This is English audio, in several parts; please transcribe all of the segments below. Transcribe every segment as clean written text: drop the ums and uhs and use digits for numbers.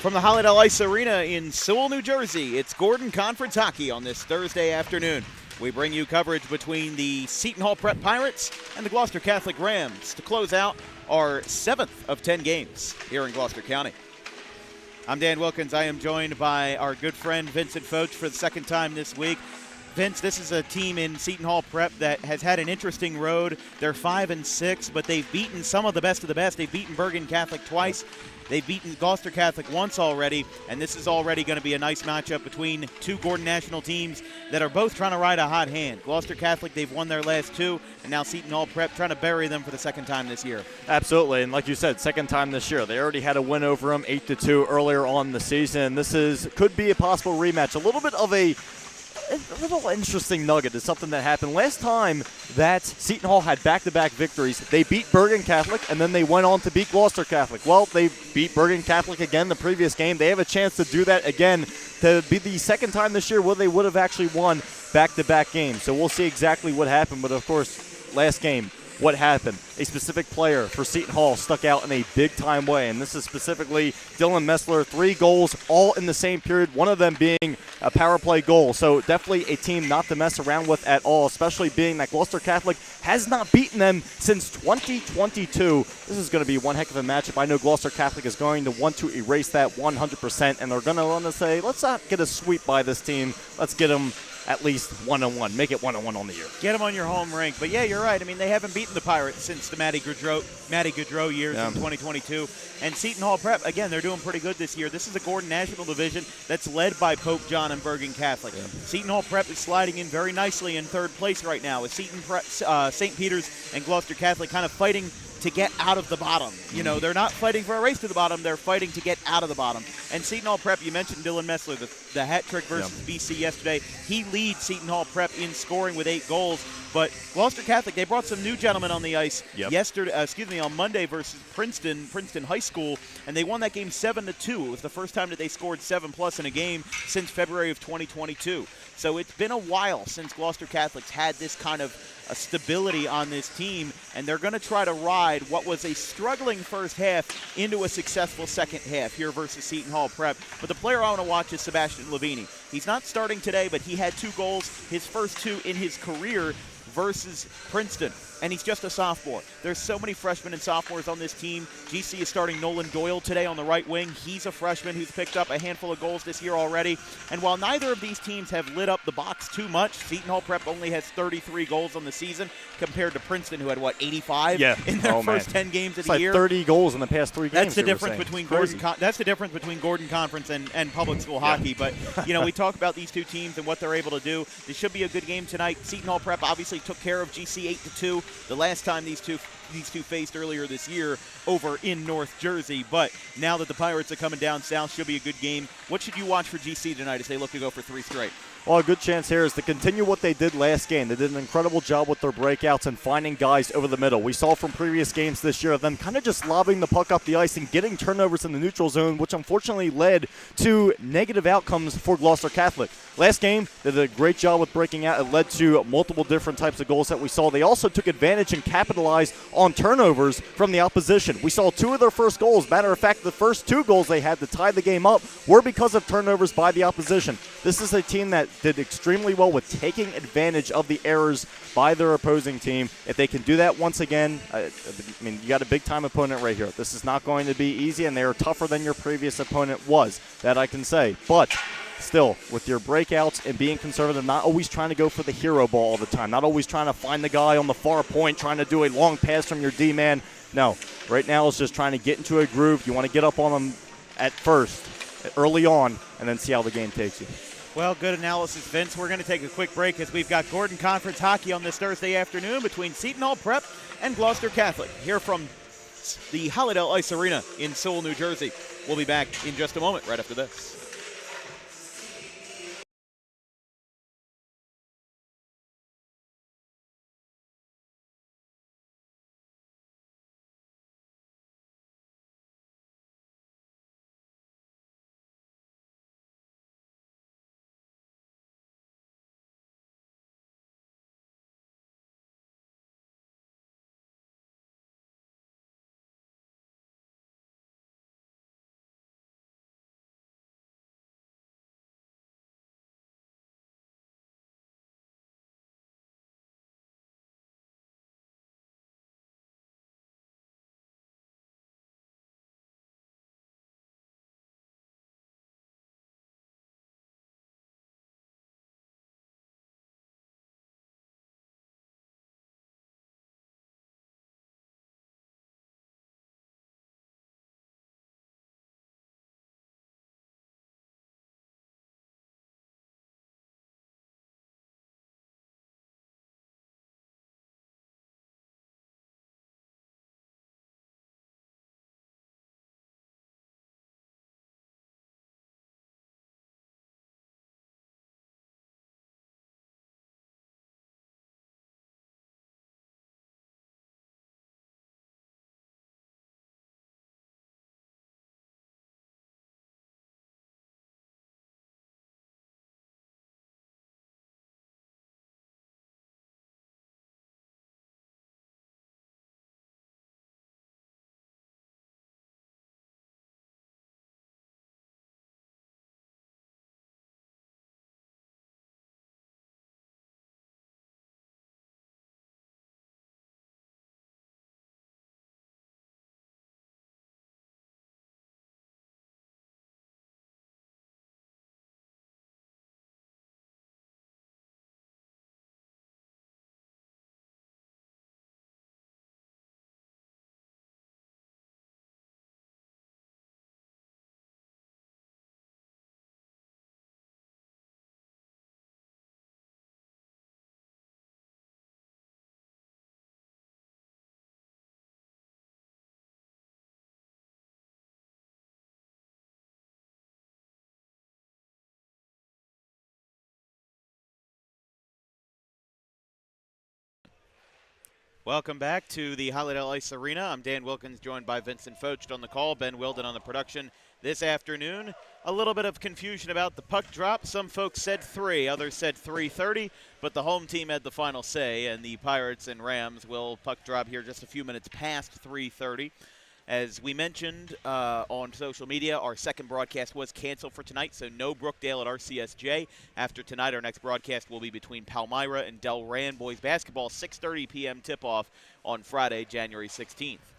From the Holiday Ice Arena in Sewell, New Jersey, it's Gordon Conference Hockey on this Thursday afternoon. We bring you coverage between the Seton Hall Prep Pirates and the Gloucester Catholic Rams to close out our 7th of 10 games here in Gloucester County. I'm Dan Wilkins. I am joined by our good friend Vincent Foch for the second time this week. Vince, this is a team in Seton Hall Prep that has had an interesting road. They're 5-6, but they've beaten some of the best. They've beaten Bergen Catholic twice. They've beaten Gloucester Catholic once already, and this is already going to be a nice matchup between two Gordon National teams that are both trying to ride a hot hand. Gloucester Catholic, they've won their last two, and now Seton Hall Prep trying to bury them for the second time this year. Absolutely, and like you said, second time this year. They already had a win over them, 8-2 earlier on in the season. This could be a possible rematch. A little bit of a little interesting nugget is something that happened last time that Seton Hall had back-to-back victories. They beat Bergen Catholic, and then they went on to beat Gloucester Catholic. Well, they beat Bergen Catholic again the previous game. They have a chance to do that again to be the second time this year where they would have actually won back-to-back games. So we'll see exactly what happened. But, of course, last game, what happened? A specific player for Seton Hall stuck out in a big-time way, and this is specifically Dylan Messler. 3 goals all in the same period, one of them being a power play goal. So definitely a team not to mess around with at all, especially being that Gloucester Catholic has not beaten them since 2022. This is going to be one heck of a matchup. I know Gloucester Catholic is going to want to erase that 100%, and they're going to want to say, let's not get a sweep by this team. Let's get them at least 1-1. Make it 1-1 on the year. Get them on your home rink. But, yeah, you're right. I mean, they haven't beaten the Pirates since the Matty Gaudreau years in 2022. And Seton Hall Prep, again, they're doing pretty good this year. This is a Gordon National Division that's led by Pope John and Bergen Catholic. Yeah. Seton Hall Prep is sliding in very nicely in third place right now with St. Peter's and Gloucester Catholic kind of fighting to get out of the bottom. You know, they're not fighting for a race to the bottom. They're fighting to get out of the bottom. And Seton Hall Prep, you mentioned Dylan Messler, the hat trick versus BC yesterday. He leads Seton Hall Prep in scoring with 8 goals. But Gloucester Catholic, they brought some new gentlemen on the ice on Monday versus Princeton High School, and they won that game 7-2. It was the first time that they scored 7+ in a game since February of 2022. So it's been a while since Gloucester Catholic's had this kind of stability on this team, and they're going to try to ride what was a struggling first half into a successful second half here versus Seton Hall Prep. But the player I want to watch is Sebastian Lavini. He's not starting today, but he had 2 goals, his first 2 in his career versus Princeton, and he's just a sophomore. There's so many freshmen and sophomores on this team. GC is starting Nolan Doyle today on the right wing. He's a freshman who's picked up a handful of goals this year already. And while neither of these teams have lit up the box too much, Seton Hall Prep only has 33 goals on the season compared to Princeton, who had, 85 in their first 10 games of the year. 30 goals in the past 3 games. That's the difference between Gordon Conference and public school hockey. But, we talk about these two teams and what they're able to do. This should be a good game tonight. Seton Hall Prep obviously took care of GC 8-2 the last time these two faced earlier this year over in North Jersey. But now that the Pirates are coming down south, should be a good game. What should you watch for GC tonight as they look to go for 3 straight? Well, a good chance here is to continue what they did last game. They did an incredible job with their breakouts and finding guys over the middle. We saw from previous games this year them kind of just lobbing the puck up the ice and getting turnovers in the neutral zone, which unfortunately led to negative outcomes for Gloucester Catholic. Last game, they did a great job with breaking out. It led to multiple different types of goals that we saw. They also took advantage and capitalized on turnovers from the opposition. We saw 2 of their first goals. Matter of fact, the first 2 goals they had to tie the game up were because of turnovers by the opposition. This is a team that did extremely well with taking advantage of the errors by their opposing team. If they can do that once again, you got a big-time opponent right here. This is not going to be easy, and they are tougher than your previous opponent was. That I can say. But still, with your breakouts and being conservative, not always trying to go for the hero ball all the time, not always trying to find the guy on the far point, trying to do a long pass from your D-man. No, right now it's just trying to get into a groove. You want to get up on them at first, early on, and then see how the game takes you. Well, good analysis, Vince. We're going to take a quick break as we've got Gordon Conference Hockey on this Thursday afternoon between Seton Hall Prep and Gloucester Catholic here from the Holiday Ice Arena in Sewell, New Jersey. We'll be back in just a moment right after this. Welcome back to the Hollydale Ice Arena. I'm Dan Wilkins, joined by Vincent Focht on the call, Ben Wilden on the production this afternoon. A little bit of confusion about the puck drop. Some folks said 3, others said 3:30, but the home team had the final say, and the Pirates and Rams will puck drop here just a few minutes past 3:30. As we mentioned on social media, our second broadcast was canceled for tonight, so no Brookdale at RCSJ. After tonight, our next broadcast will be between Palmyra and Delran boys basketball, 6:30 p.m. tip-off on Friday, January 16th.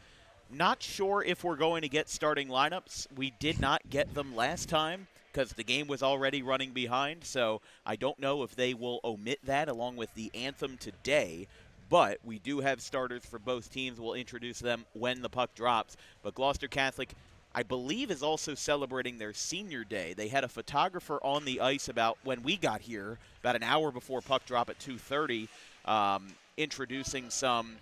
Not sure if we're going to get starting lineups. We did not get them last time because the game was already running behind, so I don't know if they will omit that along with the anthem today. But we do have starters for both teams. We'll introduce them when the puck drops. But Gloucester Catholic, I believe, is also celebrating their senior day. They had a photographer on the ice about when we got here, about an hour before puck drop at 2:30, introducing some.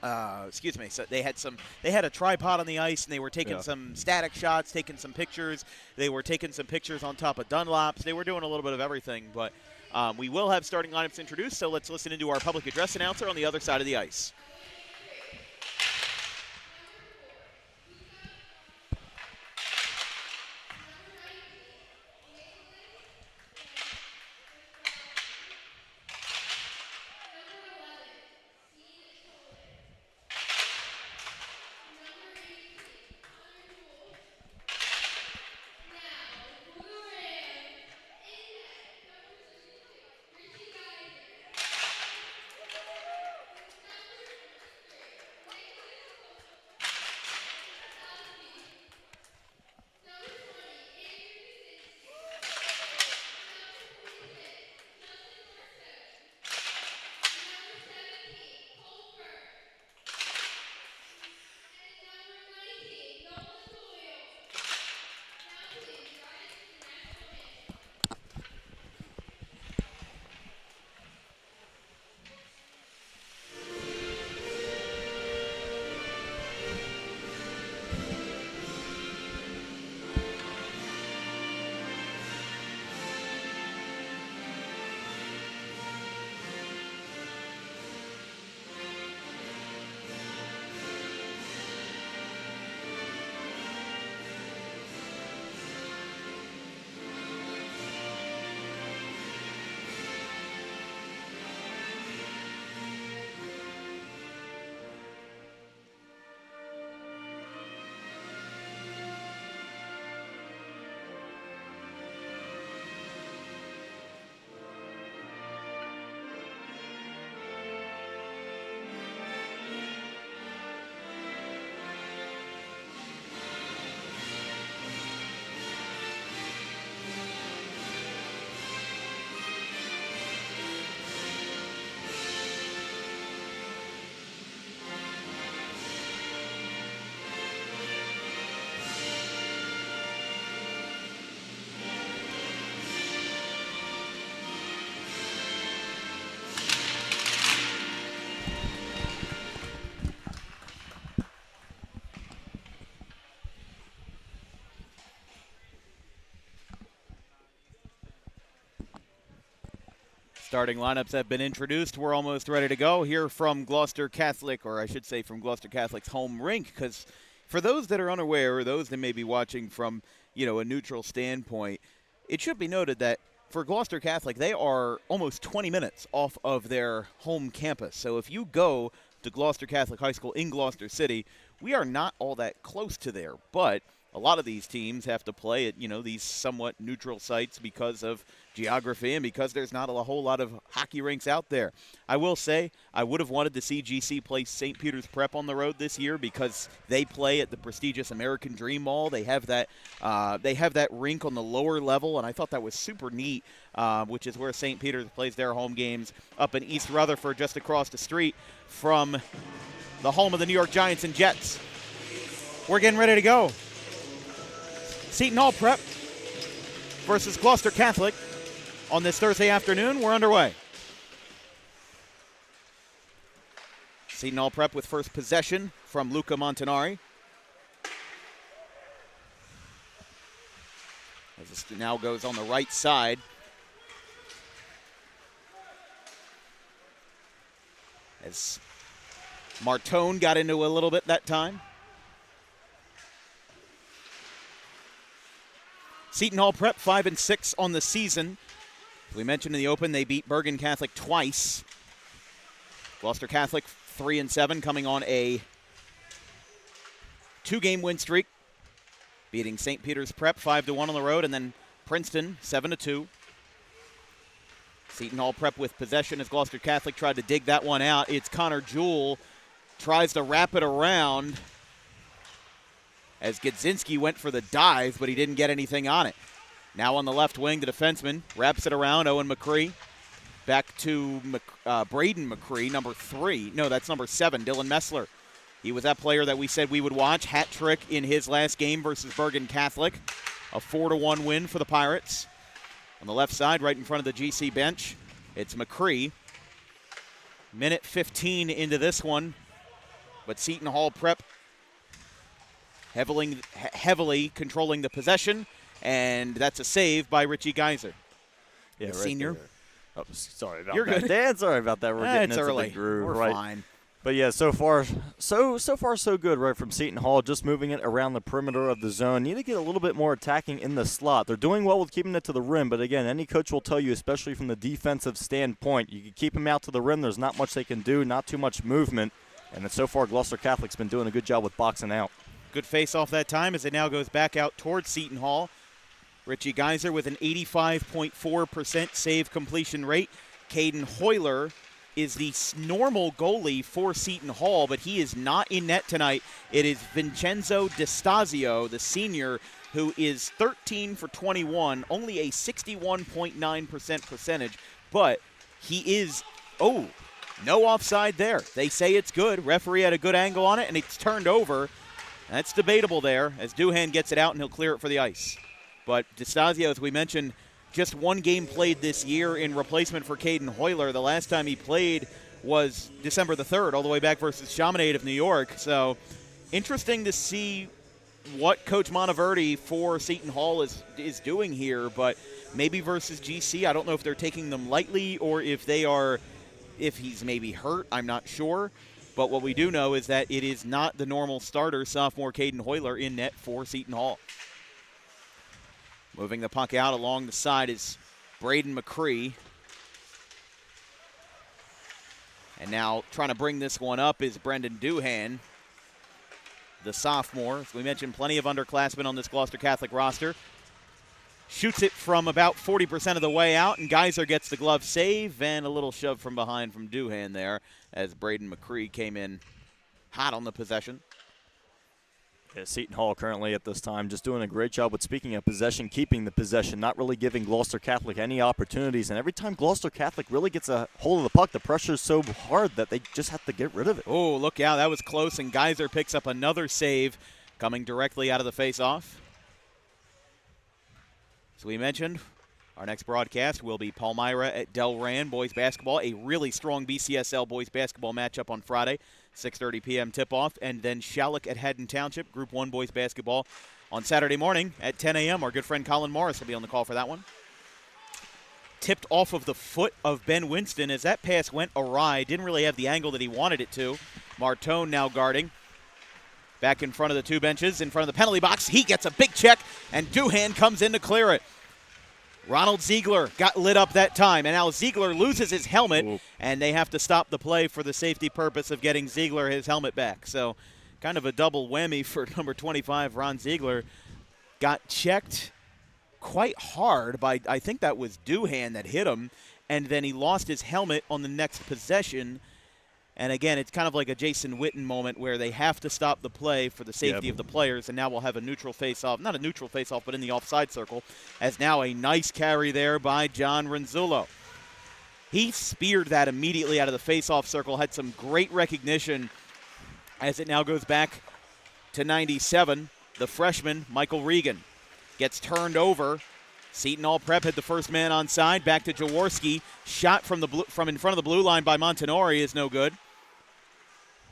So they had a tripod on the ice, and they were taking some static shots, taking some pictures. They were taking some pictures on top of Dunlops. They were doing a little bit of everything, but we will have starting lineups introduced, so let's listen into our public address announcer on the other side of the ice. Starting lineups have been introduced. We're almost ready to go here from Gloucester Catholic, or I should say from Gloucester Catholic's home rink, because for those that are unaware or those that may be watching from, a neutral standpoint, it should be noted that for Gloucester Catholic, they are almost 20 minutes off of their home campus. So if you go to Gloucester Catholic High School in Gloucester City, we are not all that close to there, but a lot of these teams have to play at, these somewhat neutral sites because of geography and because there's not a whole lot of hockey rinks out there. I will say I would have wanted to see GC play St. Peter's Prep on the road this year because they play at the prestigious American Dream Mall. They have that rink on the lower level, and I thought that was super neat, which is where St. Peter's plays their home games up in East Rutherford, just across the street from the home of the New York Giants and Jets. We're getting ready to go. Seton Hall Prep versus Gloucester Catholic on this Thursday afternoon. We're underway. Seton Hall Prep with first possession from Luca Montanari. As this now goes on the right side. As Martone got into a little bit that time. Seton Hall Prep 5-6 on the season. As we mentioned in the open, they beat Bergen Catholic twice. Gloucester Catholic 3-7, coming on a 2-game win streak, beating St. Peter's Prep 5-1 on the road, and then Princeton 7-2. Seton Hall Prep with possession as Gloucester Catholic tried to dig that one out. It's Connor Jewell tries to wrap it around as Gudzinski went for the dive, but he didn't get anything on it. Now on the left wing, the defenseman wraps it around. Owen McCree back to Braden McCree, number 3. No, that's number 7, Dylan Messler. He was that player that we said we would watch. Hat trick in his last game versus Bergen Catholic. A 4-1 win for the Pirates. On the left side, right in front of the GC bench, it's McCree. Minute 15 into this one, but Seton Hall Prep heavily controlling the possession, and that's a save by Richie Geyser. Yeah, the right senior. There. Oh, sorry about You're that. good. Dan, sorry about that. We're getting it's into early. the groove. We're right? fine. But yeah, so far so good, right, from Seton Hall, just moving it around the perimeter of the zone. Need to get a little bit more attacking in the slot. They're doing well with keeping it to the rim, but again, any coach will tell you, especially from the defensive standpoint, you can keep them out to the rim. There's not much they can do, not too much movement. And so far, Gloucester Catholic's been doing a good job with boxing out. Good face-off that time as it now goes back out towards Seton Hall. Richie Geyser with an 85.4% save completion rate. Caden Hoyler is the normal goalie for Seton Hall, but he is not in net tonight. It is Vincenzo D'Estasio, the senior, who is 13 for 21, only a 61.9% percentage, but he is, no offside there. They say it's good. Referee had a good angle on it, and it's turned over. That's debatable there as Duhan gets it out, and he'll clear it for the ice. But D'Estasio, as we mentioned, just one game played this year in replacement for Caden Hoyler. The last time he played was December the 3rd, all the way back versus Chaminade of New York. So interesting to see what Coach Monteverdi for Seton Hall is doing here, but maybe versus GC. I don't know if they're taking them lightly or if he's maybe hurt. I'm not sure. But what we do know is that it is not the normal starter, sophomore Caden Hoyler, in net for Seton Hall. Moving the puck out along the side is Braden McCree. And now trying to bring this one up is Brendan Duhan, the sophomore. As we mentioned, plenty of underclassmen on this Gloucester Catholic roster. Shoots it from about 40% of the way out, and Geyser gets the glove save, and a little shove from behind from Duhan there as Braden McCree came in hot on the possession. Yeah, Seton Hall currently at this time just doing a great job with, speaking of possession, keeping the possession, not really giving Gloucester Catholic any opportunities. And every time Gloucester Catholic really gets a hold of the puck, the pressure is so hard that they just have to get rid of it. Oh, look out. That was close, and Geyser picks up another save coming directly out of the face-off. As we mentioned, our next broadcast will be Palmyra at Delran boys basketball, a really strong BCSL boys basketball matchup on Friday, 6:30 p.m. tip-off, and then Shalleck at Haddon Township, Group 1 boys basketball on Saturday morning at 10 a.m. Our good friend Colin Morris will be on the call for that one. Tipped off of the foot of Ben Winston as that pass went awry. Didn't really have the angle that he wanted it to. Martone now guarding. Back in front of the two benches, in front of the penalty box. He gets a big check, and Duhan comes in to clear it. Ronald Ziegler got lit up that time, and now Ziegler loses his helmet, and they have to stop the play for the safety purpose of getting Ziegler his helmet back. So kind of a double whammy for number 25, Ron Ziegler. Got checked quite hard by, I think that was Duhan that hit him, and then he lost his helmet on the next possession. And again, it's kind of like a Jason Witten moment where they have to stop the play for the safety of the players, and now we'll have a neutral face-off. Not a neutral face-off, but in the offside circle, as now a nice carry there by John Ronzullo. He speared that immediately out of the face-off circle, had some great recognition as it now goes back to 97. The freshman, Michael Regan, gets turned over. Seton Hall Prep had the first man on side. Back to Jaworski. Shot from in front of the blue line by Montanori is no good.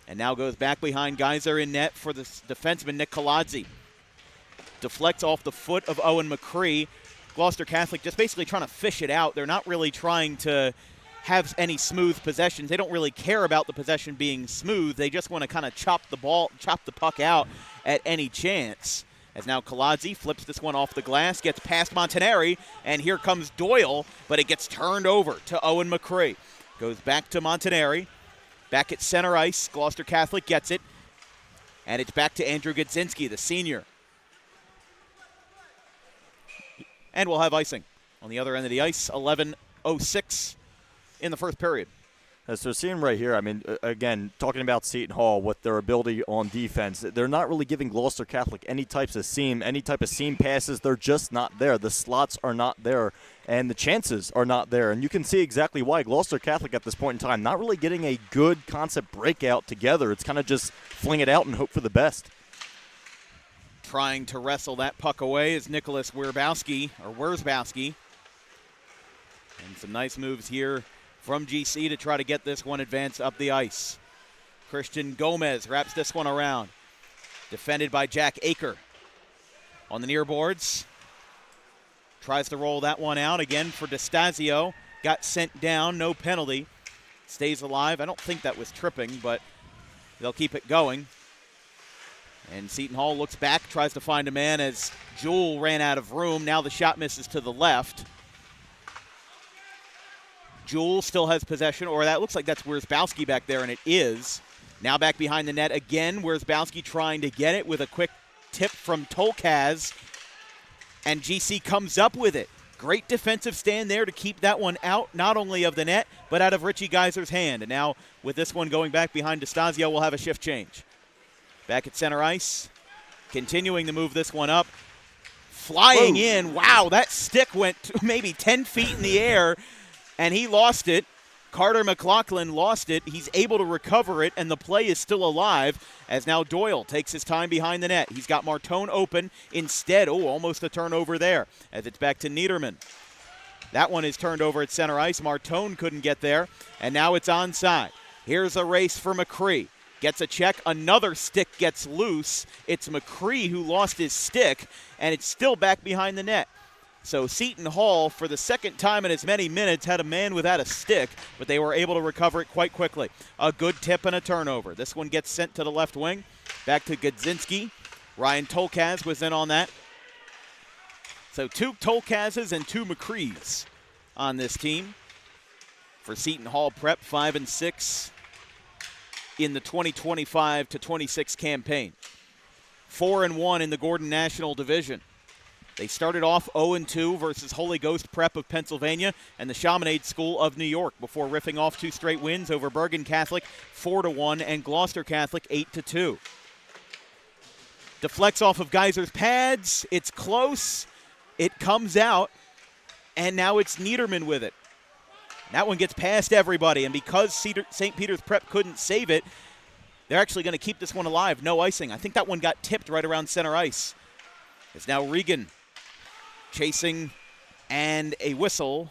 And now goes back behind Geyser in net for the defenseman, Nick Colazzi. Deflects off the foot of Owen McCree. Gloucester Catholic just basically trying to fish it out. They're not really trying to have any smooth possessions. They don't really care about the possession being smooth. They just want to kind of chop the puck out at any chance. As now Kaladze flips this one off the glass, gets past Montanari, and here comes Doyle, but it gets turned over to Owen McCree. Goes back to Montanari. Back at center ice, Gloucester Catholic gets it. And it's back to Andrew Godzinski, the senior. And we'll have icing on the other end of the ice, 11:06 in the first period. So seeing right here, I mean, again, talking about Seton Hall with their ability on defense, they're not really giving Gloucester Catholic any type of seam passes. They're just not there. The slots are not there, and the chances are not there. And you can see exactly why Gloucester Catholic at this point in time not really getting a good concept breakout together. It's kind of just fling it out and hope for the best. Trying to wrestle that puck away is Nicholas Wierzbowski. And some nice moves here from GC to try to get this one advanced up the ice. Christian Gomez wraps this one around. Defended by Jack Aker. On the near boards. Tries to roll that one out again for DeStasio. Got sent down, no penalty. Stays alive. I don't think that was tripping, but they'll keep it going. And Seton Hall looks back, tries to find a man as Jewell ran out of room. Now the shot misses to the left. Jewell still has possession, or that looks like that's Wierzbowski back there, and it is. Now back behind the net again. Wierzbowski trying to get it with a quick tip from Tolkaz, and GC comes up with it. Great defensive stand there to keep that one out, not only of the net, but out of Richie Geiser's hand. And now with this one going back behind DeStasio, we'll have a shift change. Back at center ice, continuing to move this one up. Flying in. Wow, that stick went maybe 10 feet in the air, and he lost it. Carter McLaughlin lost it. He's able to recover it, and the play is still alive as now Doyle takes his time behind the net. He's got Martone open. Instead, almost a turnover there as it's back to Niederman. That one is turned over at center ice. Martone couldn't get there, and now it's onside. Here's a race for McCree. Gets a check. Another stick gets loose. It's McCree who lost his stick, and it's still back behind the net. So Seton Hall, for the second time in as many minutes, had a man without a stick, but they were able to recover it quite quickly. A good tip and a turnover. This one gets sent to the left wing. Back to Godzinski. Ryan Tolkaz was in on that. So 2 Tolkazes and 2 McCrees on this team. For Seton Hall Prep, 5-6 in the 2025-26 campaign. 4-1 in the Gordon National Division. They started off 0-2 versus Holy Ghost Prep of Pennsylvania and the Chaminade School of New York before riffing off 2 straight wins over Bergen Catholic 4-1 and Gloucester Catholic 8-2. Deflects off of Geiser's pads. It's close. It comes out, and now it's Niederman with it. That one gets past everybody, and because St. Peter's Prep couldn't save it, they're actually going to keep this one alive. No icing. I think that one got tipped right around center ice. It's now Regan chasing, and a whistle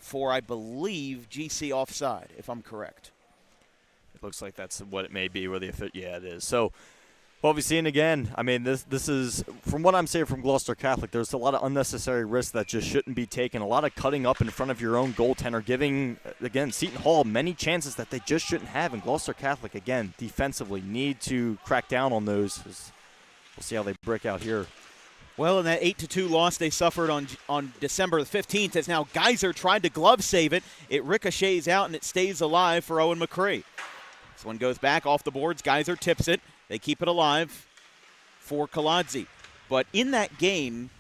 for, I believe, GC offside, if I'm correct. It looks like that's what it may be. Yeah, it is. So what we've seen again, I mean, this is, from what I'm saying from Gloucester Catholic, there's a lot of unnecessary risks that just shouldn't be taken, a lot of cutting up in front of your own goaltender, giving, again, Seton Hall many chances that they just shouldn't have, and Gloucester Catholic, again, defensively need to crack down on those. We'll see how they break out here. Well, in that 8-2 loss they suffered on December the 15th, as now Geiser tried to glove save it. It ricochets out, and it stays alive for Owen McCree. This one goes back off the boards. Geiser tips it. They keep it alive for Kaladze. But in that game,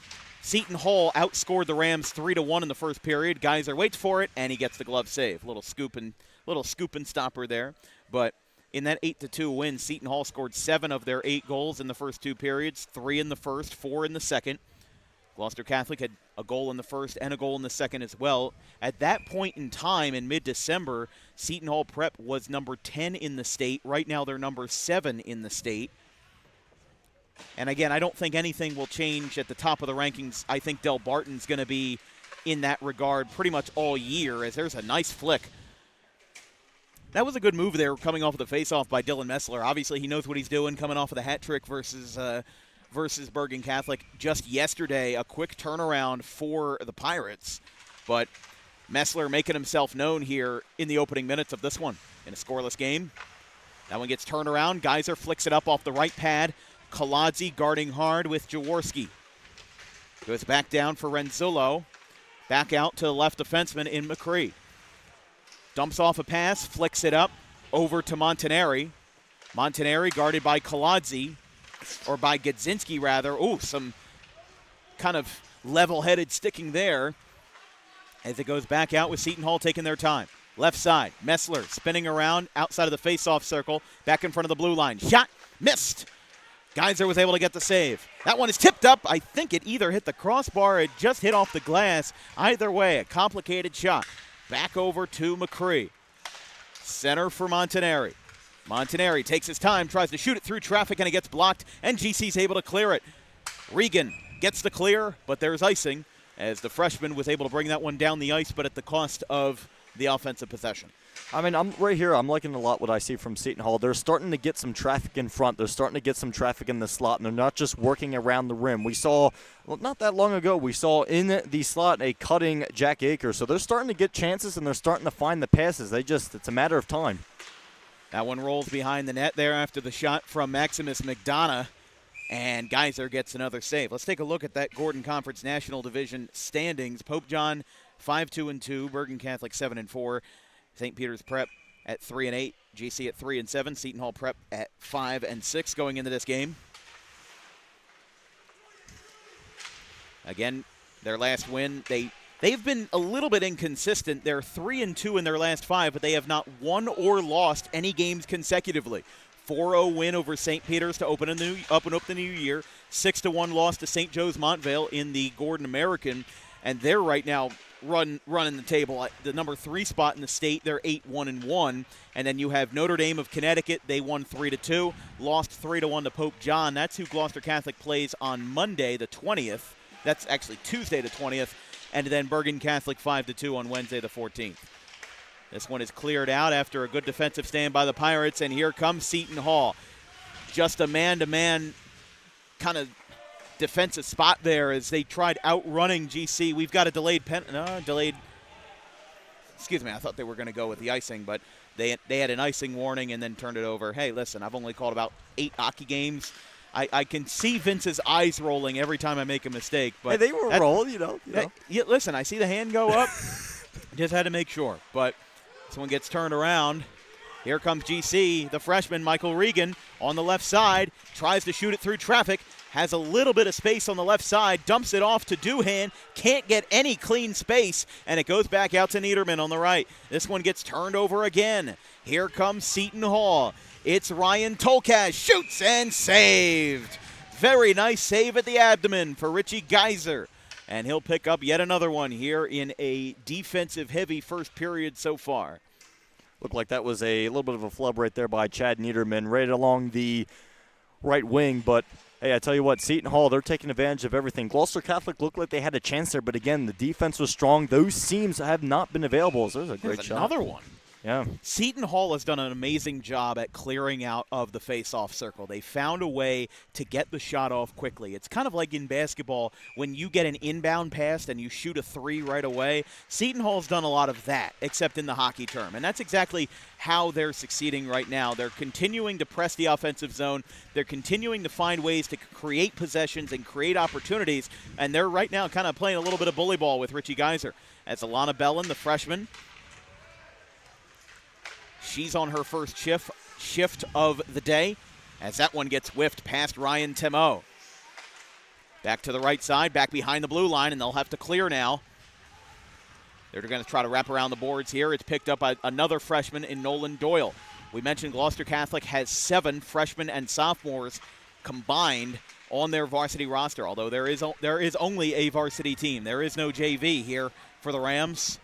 Seton Hall outscored the Rams 3-1 in the first period. Geiser waits for it, and he gets the glove save. Little scoop and stopper there. But in that 8-2 win, Seton Hall scored 7 of their 8 goals in the first 2 periods, 3 in the first, 4 in the second. Gloucester Catholic had a goal in the first and a goal in the second as well. At that point in time, in mid-December, Seton Hall Prep was number 10 in the state. Right now, they're number 7 in the state. And again, I don't think anything will change at the top of the rankings. I think Del Barton's going to be in that regard pretty much all year, as there's a nice flick. That was a good move there, coming off of the face-off by Dylan Messler. Obviously, he knows what he's doing, coming off of the hat trick versus Bergen Catholic just yesterday. A quick turnaround for the Pirates. But Messler making himself known here in the opening minutes of this one in a scoreless game. That one gets turned around. Geyser flicks it up off the right pad. Kaladze guarding hard with Jaworski. Goes back down for Renzullo. Back out to the left defenseman in McCree. Dumps off a pass, flicks it up over to Montanari. Montanari guarded by Kaladze, or by Gadzinski rather. Ooh, some kind of level-headed sticking there as it goes back out with Seton Hall taking their time. Left side, Messler spinning around outside of the face-off circle, back in front of the blue line. Shot, missed. Geyser was able to get the save. That one is tipped up. I think it either hit the crossbar or it just hit off the glass. Either way, a complicated shot. Back over to McCree. Center for Montanari. Montanari takes his time, tries to shoot it through traffic, and it gets blocked, and GC's able to clear it. Regan gets the clear, but there's icing as the freshman was able to bring that one down the ice, but at the cost of the offensive possession. I mean, I'm right here. I'm liking a lot what I see from Seton Hall. They're starting to get some traffic in front. They're starting to get some traffic in the slot, and they're not just working around the rim. We saw, well, not that long ago, we saw in the slot a cutting Jack Akers. So they're starting to get chances, and they're starting to find the passes. It's a matter of time. That one rolls behind the net there after the shot from Maximus McDonough, and Geyser gets another save. Let's take a look at that Gordon Conference National Division standings. Pope John 5-2-2, Bergen Catholic 7-4. St. Peter's Prep at 3-8, GC at 3-7, Seton Hall Prep at 5-6 going into this game. Again, their last win, they've been a little bit inconsistent. They're 3-2 in their last 5, but they have not won or lost any games consecutively. 4-0 win over St. Peter's to open up the new year. 6-1 loss to St. Joe's Montvale in the Gordon American, and they're right now running the table at the number 3 spot in the state. They're 8-1-1, and then you have Notre Dame of Connecticut. They won 3-2, lost 3-1 to Pope John. That's who Gloucester Catholic plays on Monday the 20th. That's actually Tuesday the 20th, and then Bergen Catholic 5-2 on Wednesday the 14th. This one is cleared out after a good defensive stand by the Pirates, and here comes Seton Hall. Just a man-to-man kind of defensive spot there as they tried outrunning GC. We've got a delayed. Excuse me, I thought they were going to go with the icing, but they had an icing warning and then turned it over. Hey, listen, I've only called about 8 hockey games. I can see Vince's eyes rolling every time I make a mistake. But hey, they were rolled, you know. Yeah, listen, I see the hand go up. Just had to make sure. But this one gets turned around. Here comes GC, the freshman, Michael Regan, on the left side. Tries to shoot it through traffic. Has a little bit of space on the left side. Dumps it off to Doohan. Can't get any clean space. And it goes back out to Niederman on the right. This one gets turned over again. Here comes Seton Hall. It's Ryan Tolkaz. Shoots and saved. Very nice save at the abdomen for Richie Geyser. And he'll pick up yet another one here in a defensive-heavy first period so far. Looked like that was a little bit of a flub right there by Chad Niederman right along the right wing. But, hey, I tell you what, Seton Hall, they're taking advantage of everything. Gloucester Catholic looked like they had a chance there, but, again, the defense was strong. Those seams have not been available. So there's a great shot. Another one. Yeah. Seton Hall has done an amazing job at clearing out of the face-off circle. They found a way to get the shot off quickly. It's kind of like in basketball when you get an inbound pass and you shoot a 3 right away. Seton Hall's done a lot of that, except in the hockey term. And that's exactly how they're succeeding right now. They're continuing to press the offensive zone. They're continuing to find ways to create possessions and create opportunities. And they're right now kind of playing a little bit of bully ball with Richie Geyser. As Alana Bellin, the freshman, she's on her first shift of the day as that one gets whiffed past Ryan Timo. Back to the right side, back behind the blue line, and they'll have to clear now. They're going to try to wrap around the boards here. It's picked up by another freshman in Nolan Doyle. We mentioned Gloucester Catholic has 7 freshmen and sophomores combined on their varsity roster, although there is only a varsity team. There is no JV here for the Rams.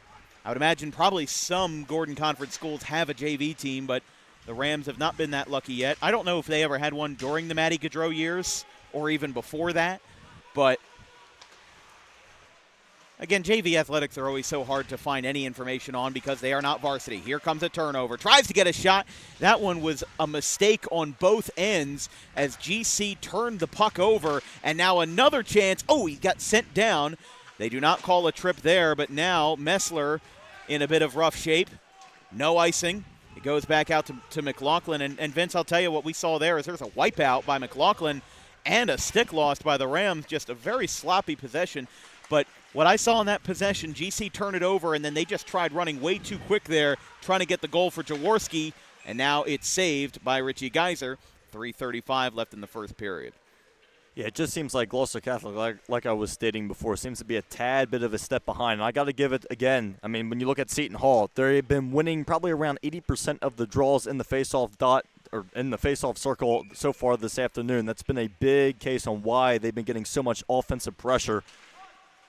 I would imagine probably some Gordon Conference schools have a JV team, but the Rams have not been that lucky yet. I don't know if they ever had one during the Matty Gaudreau years or even before that, but again, JV athletics are always so hard to find any information on because they are not varsity. Here comes a turnover. Tries to get a shot. That one was a mistake on both ends as GC turned the puck over, and now another chance. Oh, he got sent down. They do not call a trip there, but now Messler in a bit of rough shape. No icing. It goes back out to McLaughlin. And Vince, I'll tell you what we saw there is there's a wipeout by McLaughlin and a stick lost by the Rams. Just a very sloppy possession. But what I saw in that possession, GC turned it over, and then they just tried running way too quick there, trying to get the goal for Jaworski. And now it's saved by Richie Geyser. 3:35 left in the first period. Yeah, it just seems like Gloucester Catholic, like I was stating before, seems to be a tad bit of a step behind. And I got to give it, again, I mean, when you look at Seton Hall, they've been winning probably around 80% of the draws in the face-off dot or in the face-off circle so far this afternoon. That's been a big case on why they've been getting so much offensive pressure.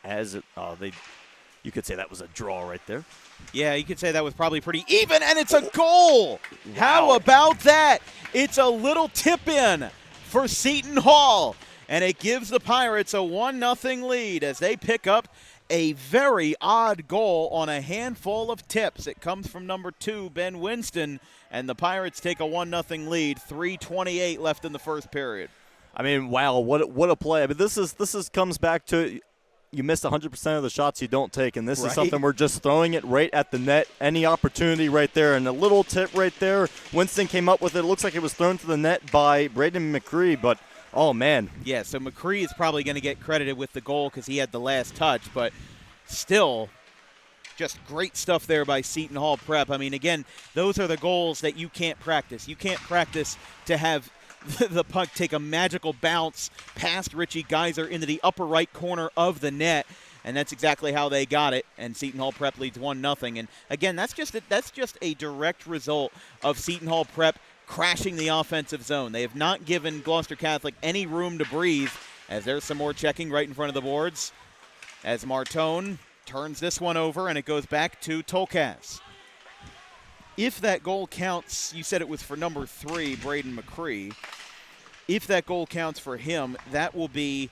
You could say that was a draw right there. Yeah, you could say that was probably pretty even, and it's a goal. Wow. How about that? It's a little tip-in for Seton Hall. And it gives the Pirates a 1-0 lead as they pick up a very odd goal on a handful of tips. It comes from number 2, Ben Winston, and the Pirates take a 1-0 lead. 3:28 left in the first period. I mean, wow, what a play. I mean, this comes back to you miss 100% of the shots you don't take, and this is something we're just throwing it right at the net. Any opportunity right there, and a little tip right there. Winston came up with it. It looks like it was thrown to the net by Braden McCree, but oh, man. Yeah, so McCree is probably going to get credited with the goal because he had the last touch, but still just great stuff there by Seton Hall Prep. I mean, again, those are the goals that you can't practice. You can't practice to have the puck take a magical bounce past Richie Geyser into the upper right corner of the net, and that's exactly how they got it, and Seton Hall Prep leads 1-0. And, again, that's just a direct result of Seton Hall Prep crashing the offensive zone. They have not given Gloucester Catholic any room to breathe, as there's some more checking right in front of the boards as Martone turns this one over, and it goes back to Tolkas. If that goal counts, you said it was for number 3, Braden McCree. If that goal counts for him, that will be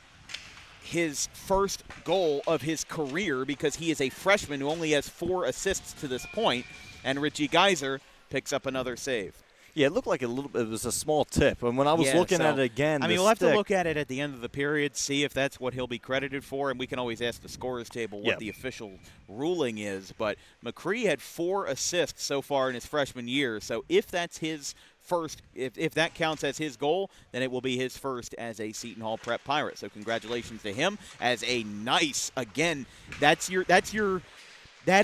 his first goal of his career because he is a freshman who only has 4 assists to this point, and Richie Geyser picks up another save. Yeah, it looked like it was a small tip. And when I was looking at it again, we'll have to look at it at the end of the period, see if that's what he'll be credited for, and we can always ask the scorers table what the official ruling is. But McCree had 4 assists so far in his freshman year, so if that's his first, if that counts as his goal, then it will be his first as a Seton Hall Prep Pirate. So congratulations to him as a nice, again, that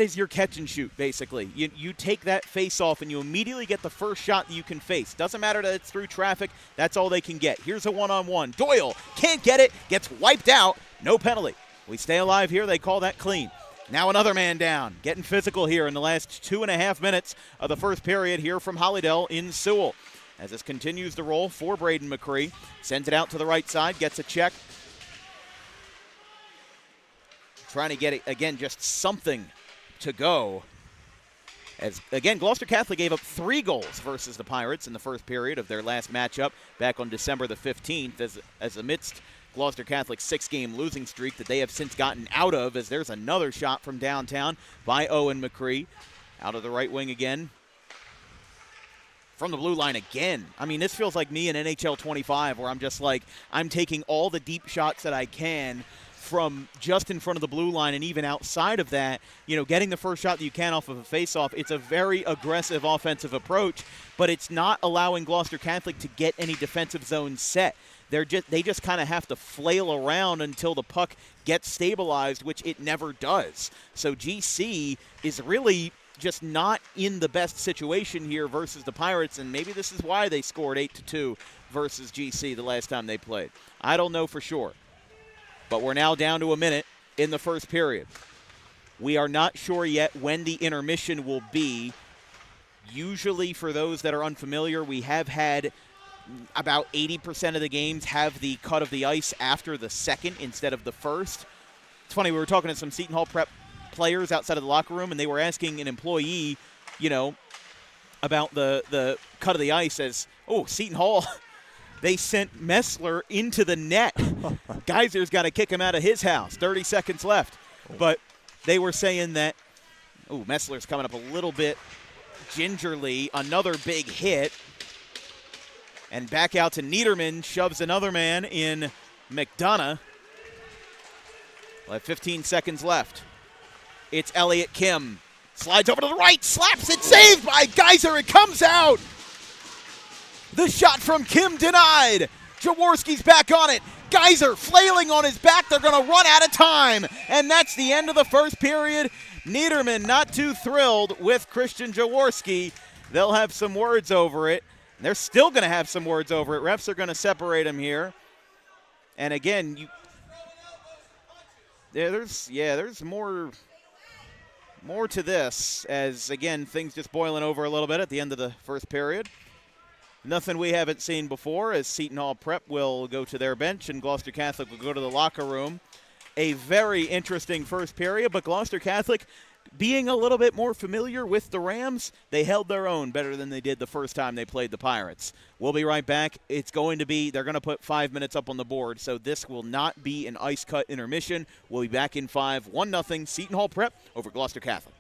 is your catch and shoot, basically. You take that face off and you immediately get the first shot that you can face. Doesn't matter that it's through traffic. That's all they can get. Here's a one-on-one. Doyle can't get it. Gets wiped out. No penalty. We stay alive here. They call that clean. Now another man down. Getting physical here in the last 2.5 minutes of the first period here from Hollydale in Sewell. As this continues to roll for Braden McCree. Sends it out to the right side. Gets a check. Trying to get it, again, just something to go. As again, Gloucester Catholic gave up 3 goals versus the Pirates in the first period of their last matchup back on December the 15th as amidst Gloucester Catholic's 6-game losing streak that they have since gotten out of, as there's another shot from downtown by Owen McCree. Out of the right wing again. From the blue line again. I mean, this feels like me in NHL 25 where I'm just like, I'm taking all the deep shots that I can from just in front of the blue line and even outside of that, getting the first shot that you can off of a faceoff. It's a very aggressive offensive approach, but it's not allowing Gloucester Catholic to get any defensive zone set. They just kind of have to flail around until the puck gets stabilized, which it never does. So GC is really just not in the best situation here versus the Pirates, and maybe this is why they scored 8-2 versus GC the last time they played. I don't know for sure. But we're now down to a minute in the first period. We are not sure yet when the intermission will be. Usually, for those that are unfamiliar, we have had about 80% of the games have the cut of the ice after the second instead of the first. It's funny, we were talking to some Seton Hall Prep players outside of the locker room, and they were asking an employee, about the cut of the ice as, Seton Hall – they sent Messler into the net. Geyser's got to kick him out of his house. 30 seconds left. But they were saying that, Messler's coming up a little bit gingerly. Another big hit. And back out to Niederman. Shoves another man in McDonough. We'll have 15 seconds left. It's Elliott Kim Slides over to the right, slaps it, saved by Geyser. It comes out. The shot from Kim denied. Jaworski's back on it. Geyser flailing on his back. They're going to run out of time. And that's the end of the first period. Niederman not too thrilled with Christian Jaworski. They'll have some words over it. They're still going to have some words over it. Refs are going to separate him here. And again, there's more to this as, again, things just boiling over a little bit at the end of the first period. Nothing we haven't seen before as Seton Hall Prep will go to their bench and Gloucester Catholic will go to the locker room. A very interesting first period, but Gloucester Catholic, being a little bit more familiar with the Rams, they held their own better than they did the first time they played the Pirates. We'll be right back. They're going to put 5 minutes up on the board, so this will not be an ice-cut intermission. We'll be back in 5, 1-0, Seton Hall Prep over Gloucester Catholic.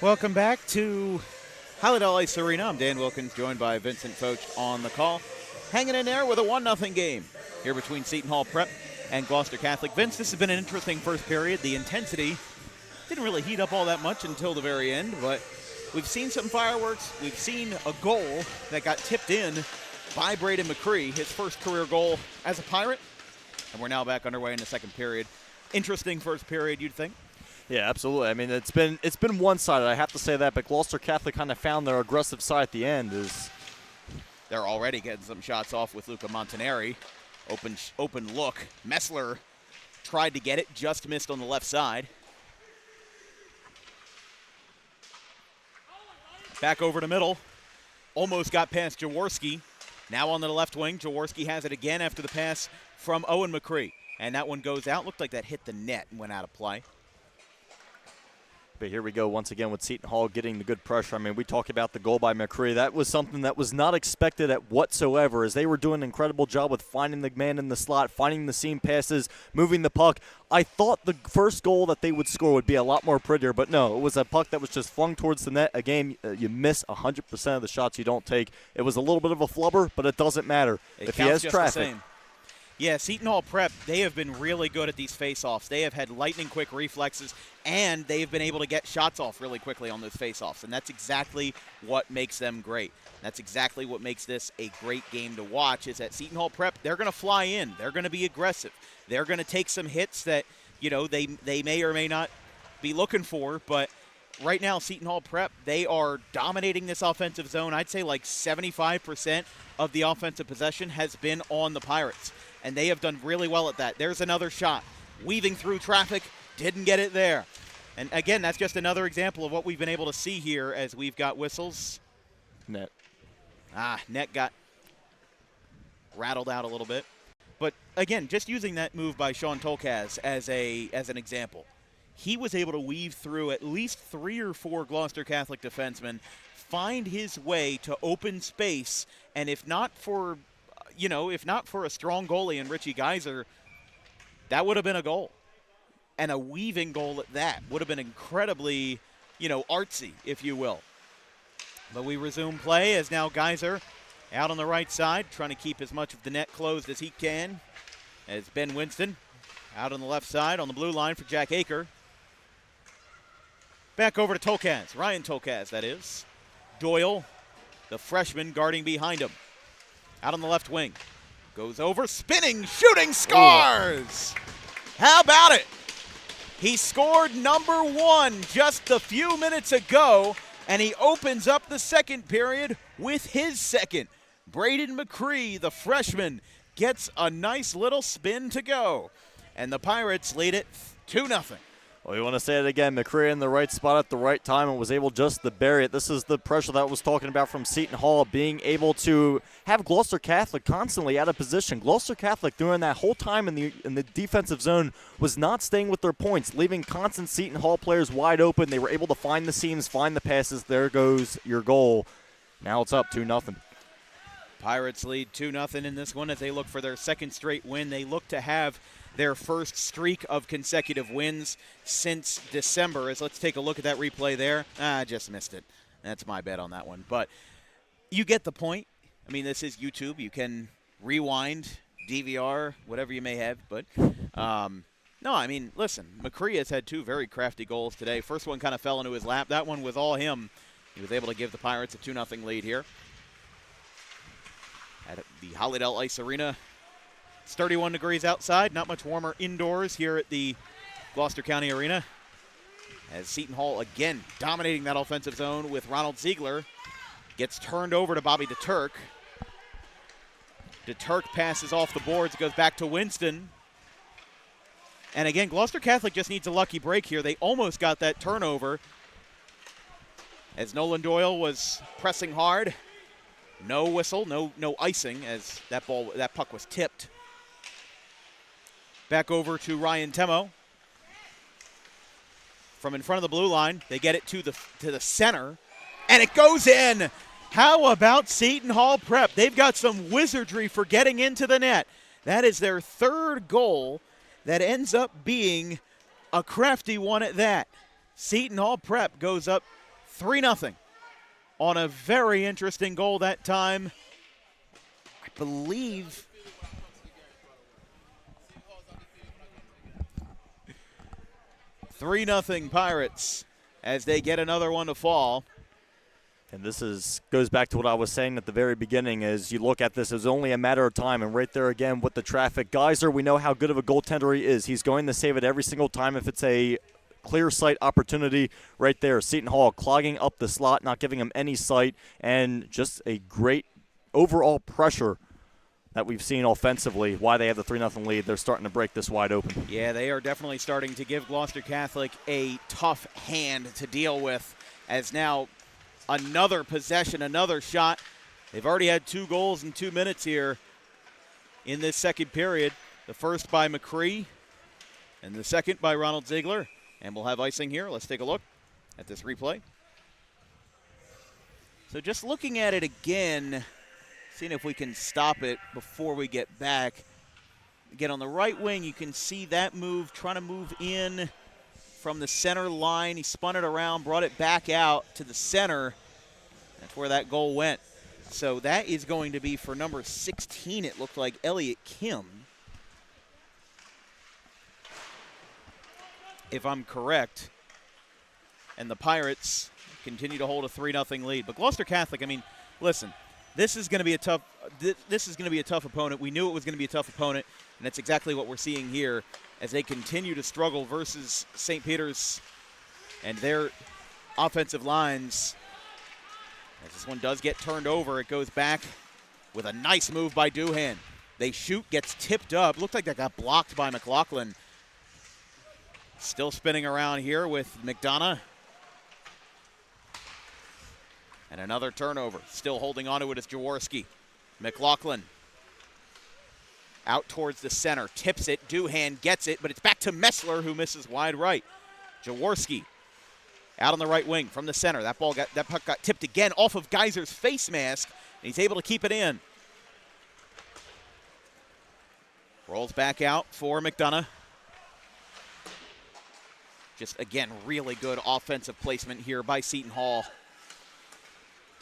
Welcome back to Holiday Ice Arena. I'm Dan Wilkins, joined by Vincent Foch on the call. Hanging in there with a 1-0 game here between Seton Hall Prep and Gloucester Catholic. Vince, this has been an interesting first period. The intensity didn't really heat up all that much until the very end, but we've seen some fireworks. We've seen a goal that got tipped in by Braden McCree, his first career goal as a Pirate, and we're now back underway in the second period. Interesting first period, you'd think? Yeah, absolutely. I mean, it's been one-sided, I have to say that, but Gloucester Catholic kind of found their aggressive side at the end. They're already getting some shots off with Luca Montanari. Open look. Messler tried to get it, just missed on the left side. Back over to middle. Almost got past Jaworski. Now on the left wing, Jaworski has it again after the pass from Owen McCree. And that one goes out. Looked like that hit the net and went out of play. But here we go once again with Seton Hall getting the good pressure. I mean, we talk about the goal by McCree. That was something that was not expected at whatsoever, as they were doing an incredible job with finding the man in the slot, finding the seam passes, moving the puck. I thought the first goal that they would score would be a lot more prettier, but no, it was a puck that was just flung towards the net. Again, you miss 100% of the shots you don't take. It was a little bit of a flubber, but it doesn't matter. If he has traffic. Yeah, Seton Hall Prep, they have been really good at these face-offs. They have had lightning-quick reflexes, and they have been able to get shots off really quickly on those face-offs, and that's exactly what makes them great. That's exactly what makes this a great game to watch, is that Seton Hall Prep, they're going to fly in. They're going to be aggressive. They're going to take some hits that, you know, they may or may not be looking for, but right now, Seton Hall Prep, they are dominating this offensive zone. I'd say like 75% of the offensive possession has been on the Pirates, and they have done really well at that. There's another shot. Weaving through traffic, didn't get it there. And again, that's just another example of what we've been able to see here as we've got whistles. Net. Net got rattled out a little bit. But again, just using that move by Sean Tolkaz as an example. He was able to weave through at least 3 or 4 Gloucester Catholic defensemen, find his way to open space, and if not for a strong goalie in Richie Geiser, that would have been a goal. And a weaving goal at that would have been incredibly, artsy, if you will. But we resume play as now Geiser out on the right side, trying to keep as much of the net closed as he can, as Ben Winston out on the left side on the blue line for Jack Aker. Back over to Tolkaz, Ryan Tolkaz, that is. Doyle, the freshman, guarding behind him. Out on the left wing. Goes over, spinning, shooting, scores! How about it? He scored number 1 just a few minutes ago, and he opens up the second period with his second. Braden McCree, the freshman, gets a nice little spin to go. And the Pirates lead it 2-0. Well, you want to say it again. McCree in the right spot at the right time and was able just to bury it. This is the pressure that I was talking about from Seton Hall, being able to have Gloucester Catholic constantly out of position. Gloucester Catholic during that whole time in the defensive zone was not staying with their points, leaving constant Seton Hall players wide open. They were able to find the seams, find the passes. There goes your goal. Now it's up 2-0. Pirates lead 2-0 in this one as they look for their second straight win. They look to have their first streak of consecutive wins since December. As let's take a look at that replay there. I just missed it. That's my bet on that one. But you get the point. I mean, this is YouTube. You can rewind, DVR, whatever you may have. But, no, I mean, listen, McCree has had 2 very crafty goals today. First one kind of fell into his lap. That one was all him. He was able to give the Pirates a 2-0 lead here at the Holliday Ice Arena. It's 31 degrees outside, not much warmer indoors here at the Gloucester County Arena. As Seton Hall again dominating that offensive zone with Ronald Ziegler. Gets turned over to Bobby DeTurk. DeTurk passes off the boards, goes back to Winston. And again, Gloucester Catholic just needs a lucky break here. They almost got that turnover as Nolan Doyle was pressing hard. No whistle, no icing as that puck was tipped. Back over to Ryan Temo. From in front of the blue line, they get it to the center, and it goes in. How about Seton Hall Prep? They've got some wizardry for getting into the net. That is their 3rd goal that ends up being a crafty one at that. Seton Hall Prep goes up 3-0 on a very interesting goal that time. I believe 3-0 Pirates as they get another one to fall. And this goes back to what I was saying at the very beginning. Is you look at this as only a matter of time, and right there again with the traffic. Geyser, we know how good of a goaltender he is. He's going to save it every single time if it's a clear sight opportunity right there. Seton Hall clogging up the slot, not giving him any sight, and just a great overall pressure that we've seen offensively. Why they have the 3-0 lead. They're starting to break this wide open. Yeah, they are definitely starting to give Gloucester Catholic a tough hand to deal with, as now another possession, another shot. They've already had 2 goals in 2 minutes here in this second period. The first by McCree and the second by Ronald Ziegler. And we'll have icing here. Let's take a look at this replay. So just looking at it again, seeing if we can stop it before we get back. Again, on the right wing, you can see that move, trying to move in from the center line. He spun it around, brought it back out to the center. That's where that goal went. So that is going to be for number 16, it looked like, Elliot Kim, if I'm correct. And the Pirates continue to hold a 3-0 lead. But Gloucester Catholic, I mean, listen, this is going to be a tough opponent. We knew it was going to be a tough opponent, and that's exactly what we're seeing here as they continue to struggle versus St. Peter's and their offensive lines. As this one does get turned over, it goes back with a nice move by Doohan. They shoot, gets tipped up. Looked like that got blocked by McLaughlin. Still spinning around here with McDonough. And another turnover. Still holding on to it is Jaworski. McLaughlin out towards the center. Tips it. Doohan gets it, but it's back to Messler, who misses wide right. Jaworski out on the right wing from the center. That puck got tipped again off of Geyser's face mask, and he's able to keep it in. Rolls back out for McDonough. Just, again, really good offensive placement here by Seton Hall.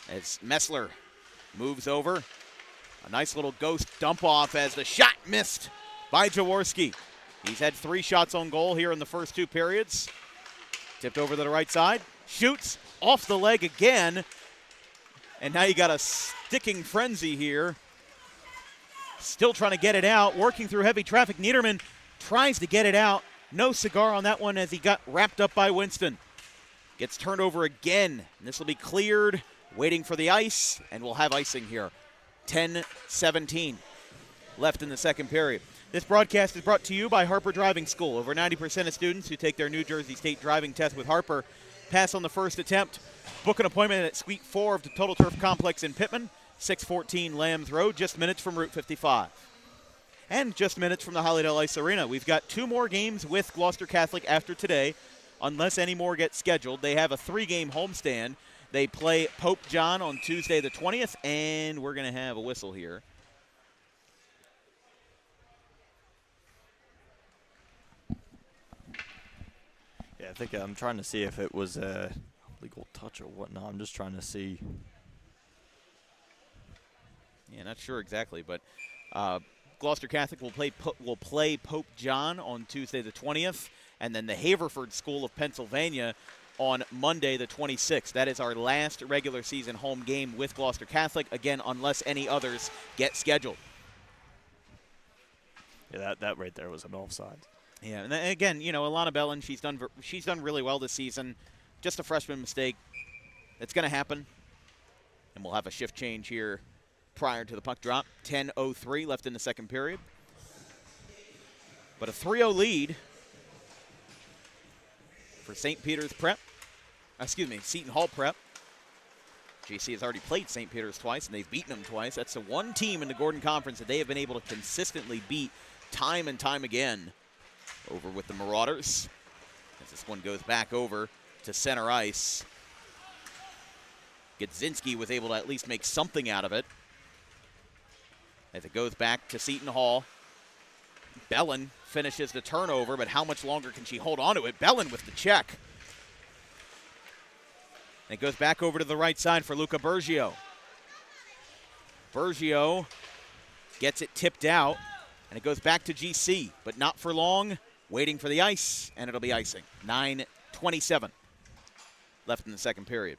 As Messler moves over. A nice little ghost dump off as the shot missed by Jaworski. He's had 3 shots on goal here in the first 2 periods. Tipped over to the right side. Shoots off the leg again. And now you got a sticking frenzy here. Still trying to get it out. Working through heavy traffic. Niederman tries to get it out. No cigar on that one as he got wrapped up by Winston. Gets turned over again. And this will be cleared. Waiting for the ice. And we'll have icing here. 10-17 left in the second period. This broadcast is brought to you by Harper Driving School. Over 90% of students who take their New Jersey State driving test with Harper pass on the first attempt. Book an appointment at Suite 4 of the Total Turf Complex in Pittman, 614 Lambs Road, just minutes from Route 55. And just minutes from the Hollydale Ice Arena. We've got 2 more games with Gloucester Catholic after today, unless any more get scheduled. They have a 3-game homestand. They play Pope John on Tuesday the 20th, and we're going to have a whistle here. Yeah, I think I'm trying to see if it was a legal touch or whatnot. I'm just trying to see. Yeah, not sure exactly, but Gloucester Catholic will play Pope John on Tuesday the 20th, and then the Haverford School of Pennsylvania on Monday the 26th. That is our last regular season home game with Gloucester Catholic, again, unless any others get scheduled. Yeah, that right there was an offside. Yeah, and again, you know, Alana Bellin, she's done really well this season. Just a freshman mistake. It's going to happen. And we'll have a shift change here prior to the puck drop. 10:03 left in the second period. But a 3-0 lead for St. Peter's Prep. Seton Hall Prep. JC has already played St. Peter's twice, and they've beaten them twice. That's the one team in the Gordon Conference that they have been able to consistently beat time and time again. Over with the Marauders. As this one goes back over to center ice. Gudzinski was able to at least make something out of it. As it goes back to Seton Hall. Bellin finishes the turnover, but how much longer can she hold on to it? Bellin with the check. And it goes back over to the right side for Luca Bergio. Bergio gets it tipped out, and it goes back to GC, but not for long. Waiting for the ice, and it'll be icing. 9:27 left in the second period.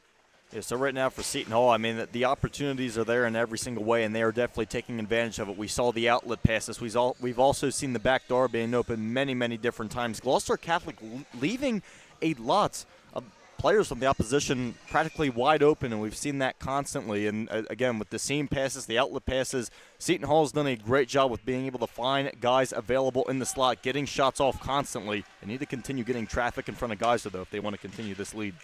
Yeah, so right now for Seton Hall, I mean, the opportunities are there in every single way, and they are definitely taking advantage of it. We saw the outlet passes. We've also seen the back door being open many, many different times. Gloucester Catholic leaving a lot of players from the opposition practically wide open, and we've seen that constantly. And again, with the seam passes, the outlet passes, Seton Hall's done a great job with being able to find guys available in the slot, getting shots off constantly. They need to continue getting traffic in front of Geyser, though, if they want to continue this lead.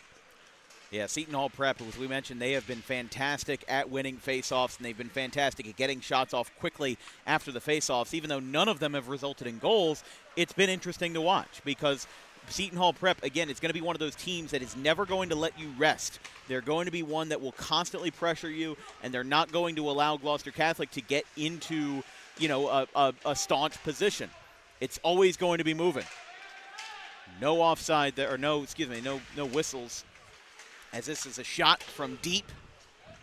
Yeah, Seton Hall Prep, as we mentioned, they have been fantastic at winning faceoffs, and they've been fantastic at getting shots off quickly after the faceoffs. Even though none of them have resulted in goals, it's been interesting to watch because Seton Hall Prep, again, is going to be one of those teams that is never going to let you rest. They're going to be one that will constantly pressure you, and they're not going to allow Gloucester Catholic to get into, a staunch position. It's always going to be moving. No offside there, or no whistles. As this is a shot from deep.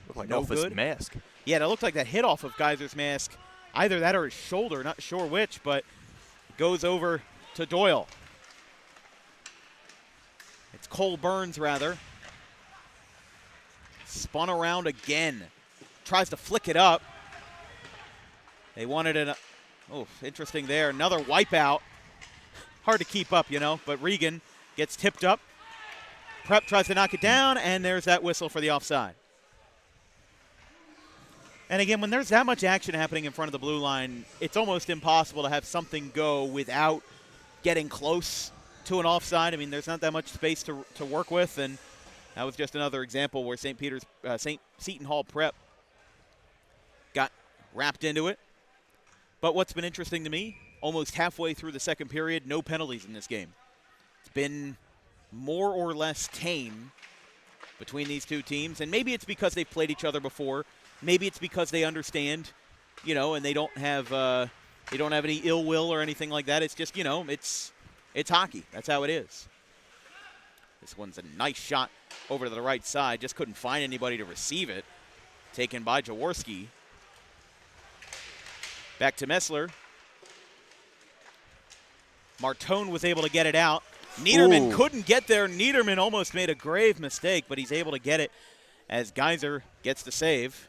Looked like no off his good. mask. Yeah, that looked like that hit off of Geyser's mask. Either that or his shoulder, not sure which, but it goes over to Doyle. It's Cole Burns, rather. Spun around again. Tries to flick it up. They wanted it. Oh, interesting there. Another wipeout. Hard to keep up, but Regan gets tipped up. Prep tries to knock it down, and there's that whistle for the offside. And again, when there's that much action happening in front of the blue line, it's almost impossible to have something go without getting close to an offside. I mean, there's not that much space to work with, and that was just another example where Seton Hall Prep got wrapped into it. But what's been interesting to me, almost halfway through the second period, no penalties in this game. It's been more or less tame between these two teams, and maybe it's because they've played each other before. Maybe it's because they understand, and they don't have any ill will or anything like that. It's just, it's hockey. That's how it is. This one's a nice shot over to the right side. Just couldn't find anybody to receive it. Taken by Jaworski. Back to Messler. Martone was able to get it out. Niederman couldn't get there. Niederman almost made a grave mistake, but he's able to get it as Geyser gets the save.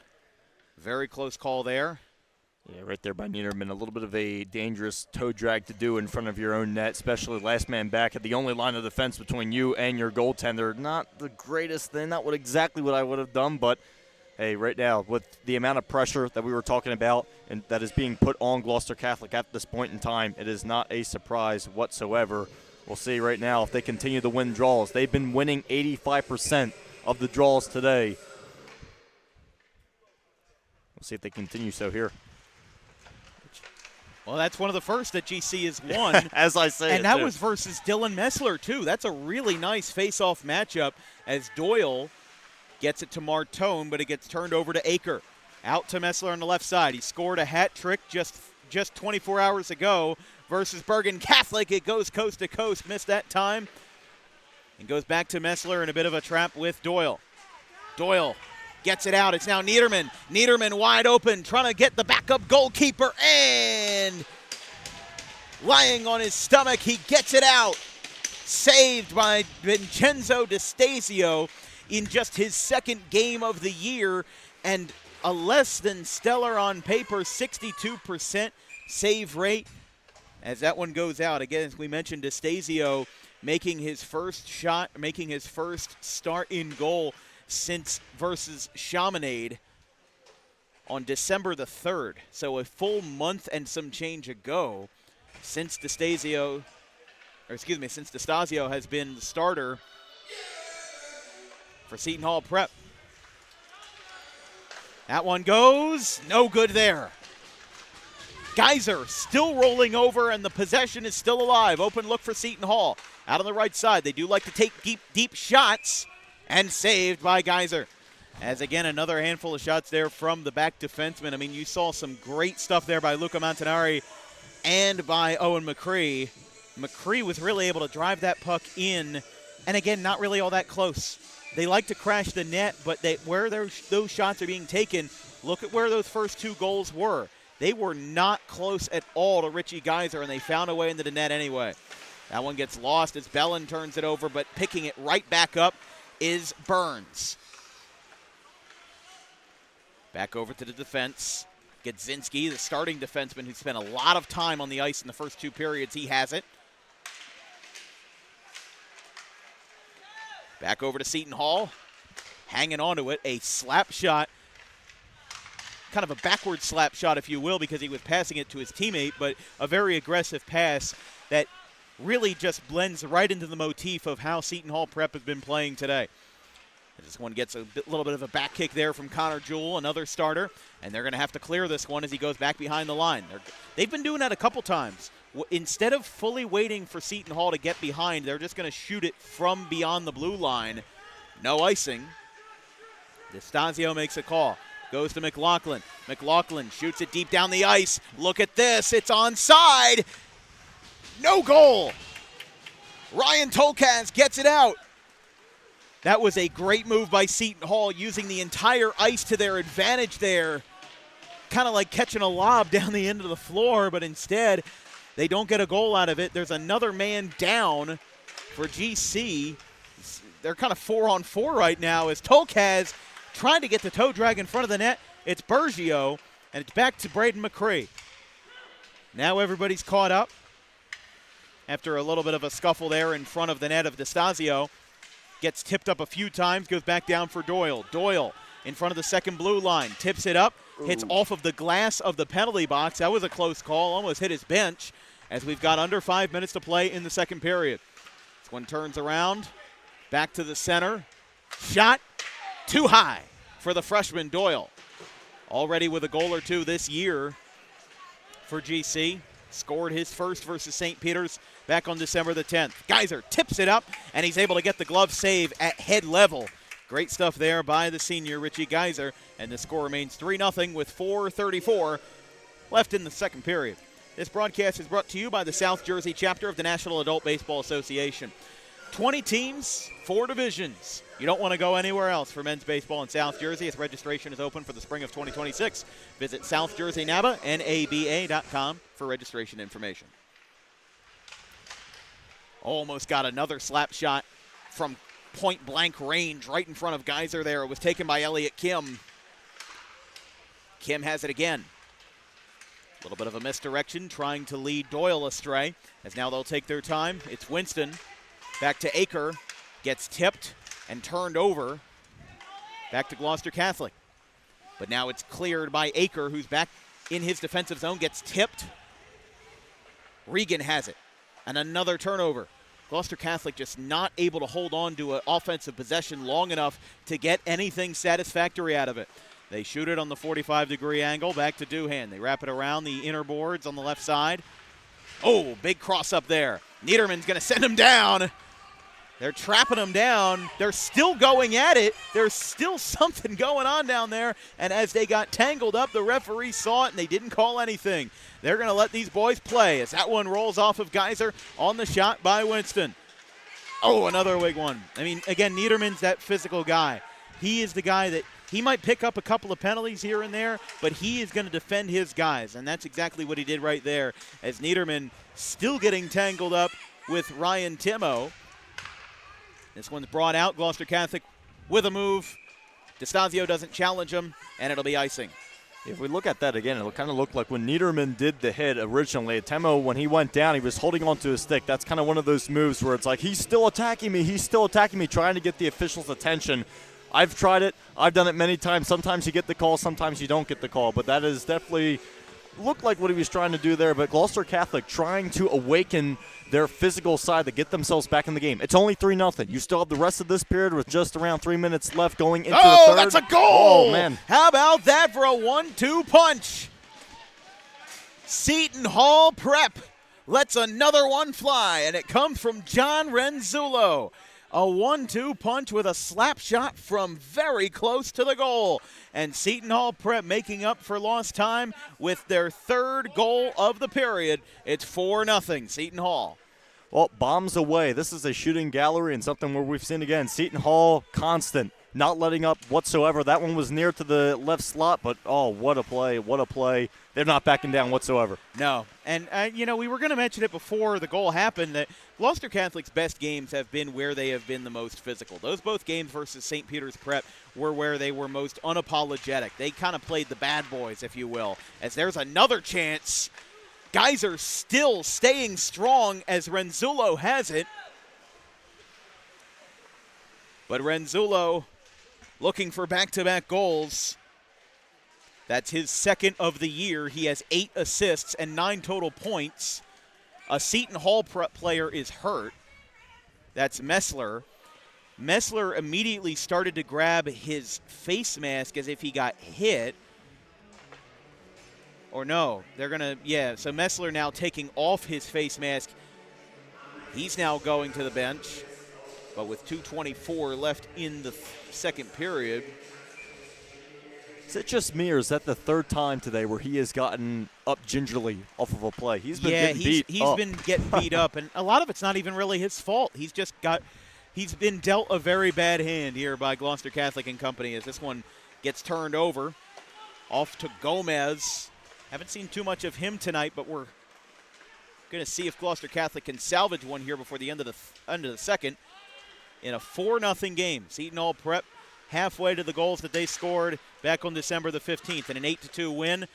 Very close call there. Yeah, right there by Niederman. A little bit of a dangerous toe drag to do in front of your own net, especially last man back at the only line of defense between you and your goaltender. Not the greatest thing, not exactly what I would have done, but hey, right now, with the amount of pressure that we were talking about and that is being put on Gloucester Catholic at this point in time, it is not a surprise whatsoever. We'll see right now if they continue to win draws. They've been winning 85% of the draws today. We'll see if they continue so here. Well, that's one of the first that GC has won. As I say, and that was versus Dylan Messler, too. That's a really nice face-off matchup as Doyle gets it to Martone, but it gets turned over to Aker. Out to Messler on the left side. He scored a hat trick just 24 hours ago versus Bergen Catholic. It goes coast to coast. Missed that time. And goes back to Messler in a bit of a trap with Doyle. Doyle gets it out. It's now Niederman. Niederman wide open, trying to get the backup goalkeeper. And lying on his stomach, he gets it out. Saved by Vincenzo D'Estasio in just his second game of the year. And a less than stellar on paper, 62% save rate. As that one goes out, again, as we mentioned, D'Estasio making his first shot, making his first start in goal since versus Chaminade on December the 3rd. So a full month and some change ago since D'Estasio has been the starter for Seton Hall Prep. That one goes no good there. Geyser still rolling over, and the possession is still alive. Open look for Seton Hall. Out on the right side. They do like to take deep shots, and saved by Geyser. As, again, another handful of shots there from the back defenseman. I mean, you saw some great stuff there by Luca Montanari and by Owen McCree. McCree was really able to drive that puck in, and, again, not really all that close. they like to crash the net, but where those shots are being taken, look at where those first 2 goals were. They were not close at all to Richie Geyser, and they found a way into the net anyway. That one gets lost as Bellin turns it over, but picking it right back up is Burns. Back over to the defense. Gadzinski, the starting defenseman who spent a lot of time on the ice in the first 2 periods, he has it. Back over to Seton Hall. Hanging on to it, a slap shot. Kind of a backward slap shot, if you will, because he was passing it to his teammate, but a very aggressive pass that really just blends right into the motif of how Seton Hall Prep has been playing today. This one gets a little bit of a back kick there from Connor Jewell, another starter, and they're going to have to clear this one as he goes back behind the line. They've been doing that a couple times. Instead of fully waiting for Seton Hall to get behind, they're just going to shoot it from beyond the blue line. No icing. DeStasio makes a call. Goes to McLaughlin. McLaughlin shoots it deep down the ice. Look at this. It's onside. No goal. Ryan Tolkaz gets it out. That was a great move by Seton Hall, using the entire ice to their advantage there. Kind of like catching a lob down the end of the floor, but instead they don't get a goal out of it. There's another man down for GC. They're kind of 4-on-4 right now as Tolkaz trying to get the toe drag in front of the net. It's Bergio, and it's back to Braden McCree. Now everybody's caught up after a little bit of a scuffle there in front of the net of DeStasio. Gets tipped up a few times, goes back down for Doyle. Doyle in front of the second blue line, tips it up, hits off of the glass of the penalty box. That was a close call, almost hit his bench as we've got under 5 minutes to play in the second period. This one turns around, back to the center. Shot too high for the freshman Doyle. Already with a goal or 2 this year for GC. Scored his first versus St. Peter's back on December the 10th. Geyser tips it up, and he's able to get the glove save at head level. Great stuff there by the senior, Richie Geyser, and the score remains 3-0 with 4:34 left in the second period. This broadcast is brought to you by the South Jersey chapter of the National Adult Baseball Association. 20 teams, 4 divisions. You don't want to go anywhere else for men's baseball in South Jersey as registration is open for the spring of 2026. Visit South Jersey NABA, NABA.com for registration information. Almost got another slap shot from point blank range right in front of Geyser there. It was taken by Elliott Kim. Kim has it again. A little bit of a misdirection, trying to lead Doyle astray, as now they'll take their time. It's Winston. Back to Aker. Gets tipped and turned over. Back to Gloucester Catholic. But now it's cleared by Aker, who's back in his defensive zone. Gets tipped. Regan has it. And another turnover. Gloucester Catholic just not able to hold on to an offensive possession long enough to get anything satisfactory out of it. They shoot it on the 45-degree angle. Back to Doohan. They wrap it around the inner boards on the left side. Oh, big cross up there. Niederman's going to send him down. They're trapping him down. They're still going at it. There's still something going on down there. And as they got tangled up, the referee saw it and they didn't call anything. They're going to let these boys play as that one rolls off of Geyser on the shot by Winston. Oh, another big one. I mean, again, Niederman's that physical guy. He is the guy that he might pick up a couple of penalties here and there, but he is going to defend his guys. And that's exactly what he did right there as Niederman still getting tangled up with Ryan Timmo. This one's brought out. Gloucester Catholic with a move. DeStasio doesn't challenge him, and it'll be icing. If we look at that again, it kind of looked like when Niederman did the hit originally, Temo, when he went down, he was holding onto his stick. That's kind of one of those moves where it's like, he's still attacking me, trying to get the official's attention. I've tried it. I've done it many times. Sometimes you get the call, sometimes you don't get the call, but that is definitely looked like what he was trying to do there. But Gloucester Catholic trying to awaken their physical side to get themselves back in the game. It's only 3-0. You still have the rest of this period with just around 3 minutes left going into the third. Oh, that's a goal! Oh, man. How about that for a 1-2 punch? Seton Hall Prep lets another one fly, and it comes from John Renzulo. A 1-2 punch with a slap shot from very close to the goal. And Seton Hall Prep making up for lost time with their third goal of the period. It's 4-0 Seton Hall. Well, bombs away. This is a shooting gallery and something where we've seen again. Seton Hall, constant, not letting up whatsoever. That one was near to the left slot, but, oh, what a play, what a play. They're not backing down whatsoever. No. And, we were going to mention it before the goal happened that Gloucester Catholic's best games have been where they have been the most physical. Those both games versus St. Peter's Prep were where they were most unapologetic. They kind of played the bad boys, if you will, as there's another chance. Guys are still staying strong as Renzullo has it. But Renzullo looking for back-to-back goals. That's his second of the year. He has 8 assists and 9 total points. A Seton Hall player is hurt. That's Messler. Messler immediately started to grab his face mask as if he got hit. Or no, they're going to, so Messler now taking off his face mask. He's now going to the bench. But with 2:24 left in the second period. Is it just me, or is that the third time today where he has gotten up gingerly off of a play? He's been getting beat he's up. been getting beat up, and a lot of it's not even really his fault. He's been dealt a very bad hand here by Gloucester Catholic and Company as this one gets turned over. Off to Gomez. Haven't seen too much of him tonight, but we're going to see if Gloucester Catholic can salvage one here before the end of the second in a 4-0 game. Seton Hall Prep halfway to the goals that they scored back on December the 15th in an 8-2 win.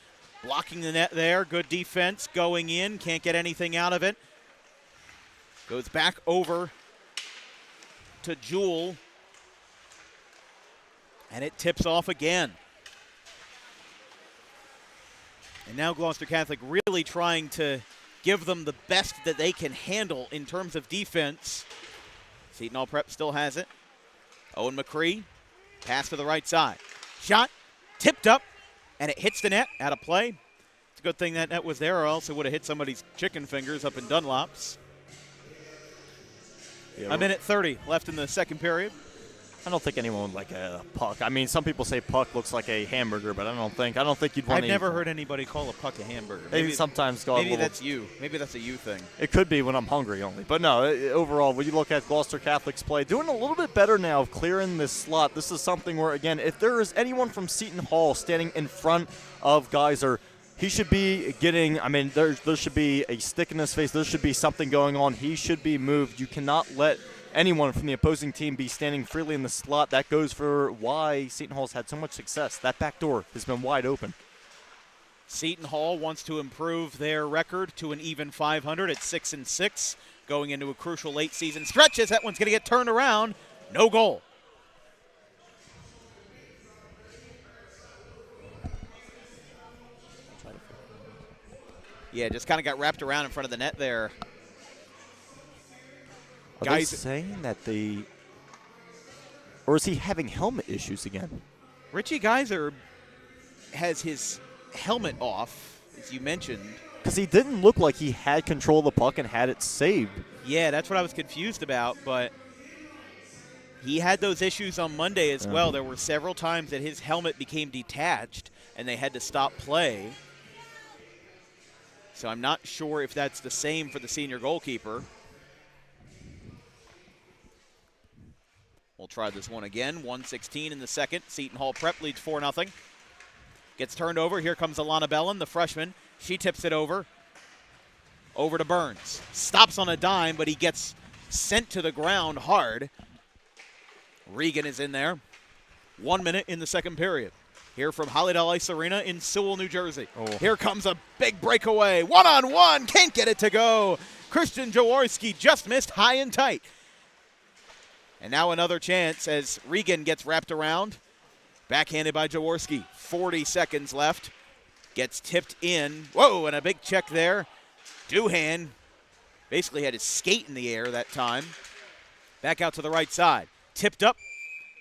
Blocking the net there. Good defense going in. Can't get anything out of it. Goes back over to Jewell. And it tips off again. And now Gloucester Catholic really trying to give them the best that they can handle in terms of defense. Seton Hall Prep still has it. Owen McCree, pass to the right side. Shot, tipped up, and it hits the net out of play. It's a good thing that net was there, or else it would have hit somebody's chicken fingers up in Dunlop's. Yeah, a minute 30 left in the second period. I don't think anyone would like a puck. I mean, some people say puck looks like a hamburger, but I don't think you'd want. I've never heard anybody call a puck a hamburger. Maybe sometimes. Maybe that's you. Maybe that's a you thing. It could be when I'm hungry only. But no, overall, when you look at Gloucester Catholic's play, doing a little bit better now of clearing this slot. This is something where, again, if there is anyone from Seton Hall standing in front of Geyser, he should be getting, there should be a stick in his face. There should be something going on. He should be moved. You cannot let anyone from the opposing team be standing freely in the slot. That goes for why Seton Hall's had so much success. That back door has been wide open. Seton Hall wants to improve their record to an even 500 at 6-6, going into a crucial late season stretch as that one's going to get turned around. No goal. Yeah, just kind of got wrapped around in front of the net there. Are they saying that or is he having helmet issues again? Richie Geyser has his helmet off, as you mentioned. Because he didn't look like he had control of the puck and had it saved. Yeah, that's what I was confused about, but he had those issues on Monday as well. There were several times that his helmet became detached and they had to stop play. So I'm not sure if that's the same for the senior goalkeeper. We'll try this one again. 1:16 in the second. Seton Hall Prep leads 4-0. Gets turned over. Here comes Alana Bellin, the freshman. She tips it over. Over to Burns. Stops on a dime, but he gets sent to the ground hard. Regan is in there. 1 minute in the second period. Here from Hollydale Ice Arena in Sewell, New Jersey. Here comes a big breakaway. One-on-one. Can't get it to go. Christian Jaworski just missed high and tight. And now another chance as Regan gets wrapped around. Backhanded by Jaworski. 40 seconds left. Gets tipped in. Whoa, and a big check there. Doohan basically had his skate in the air that time. Back out to the right side. Tipped up.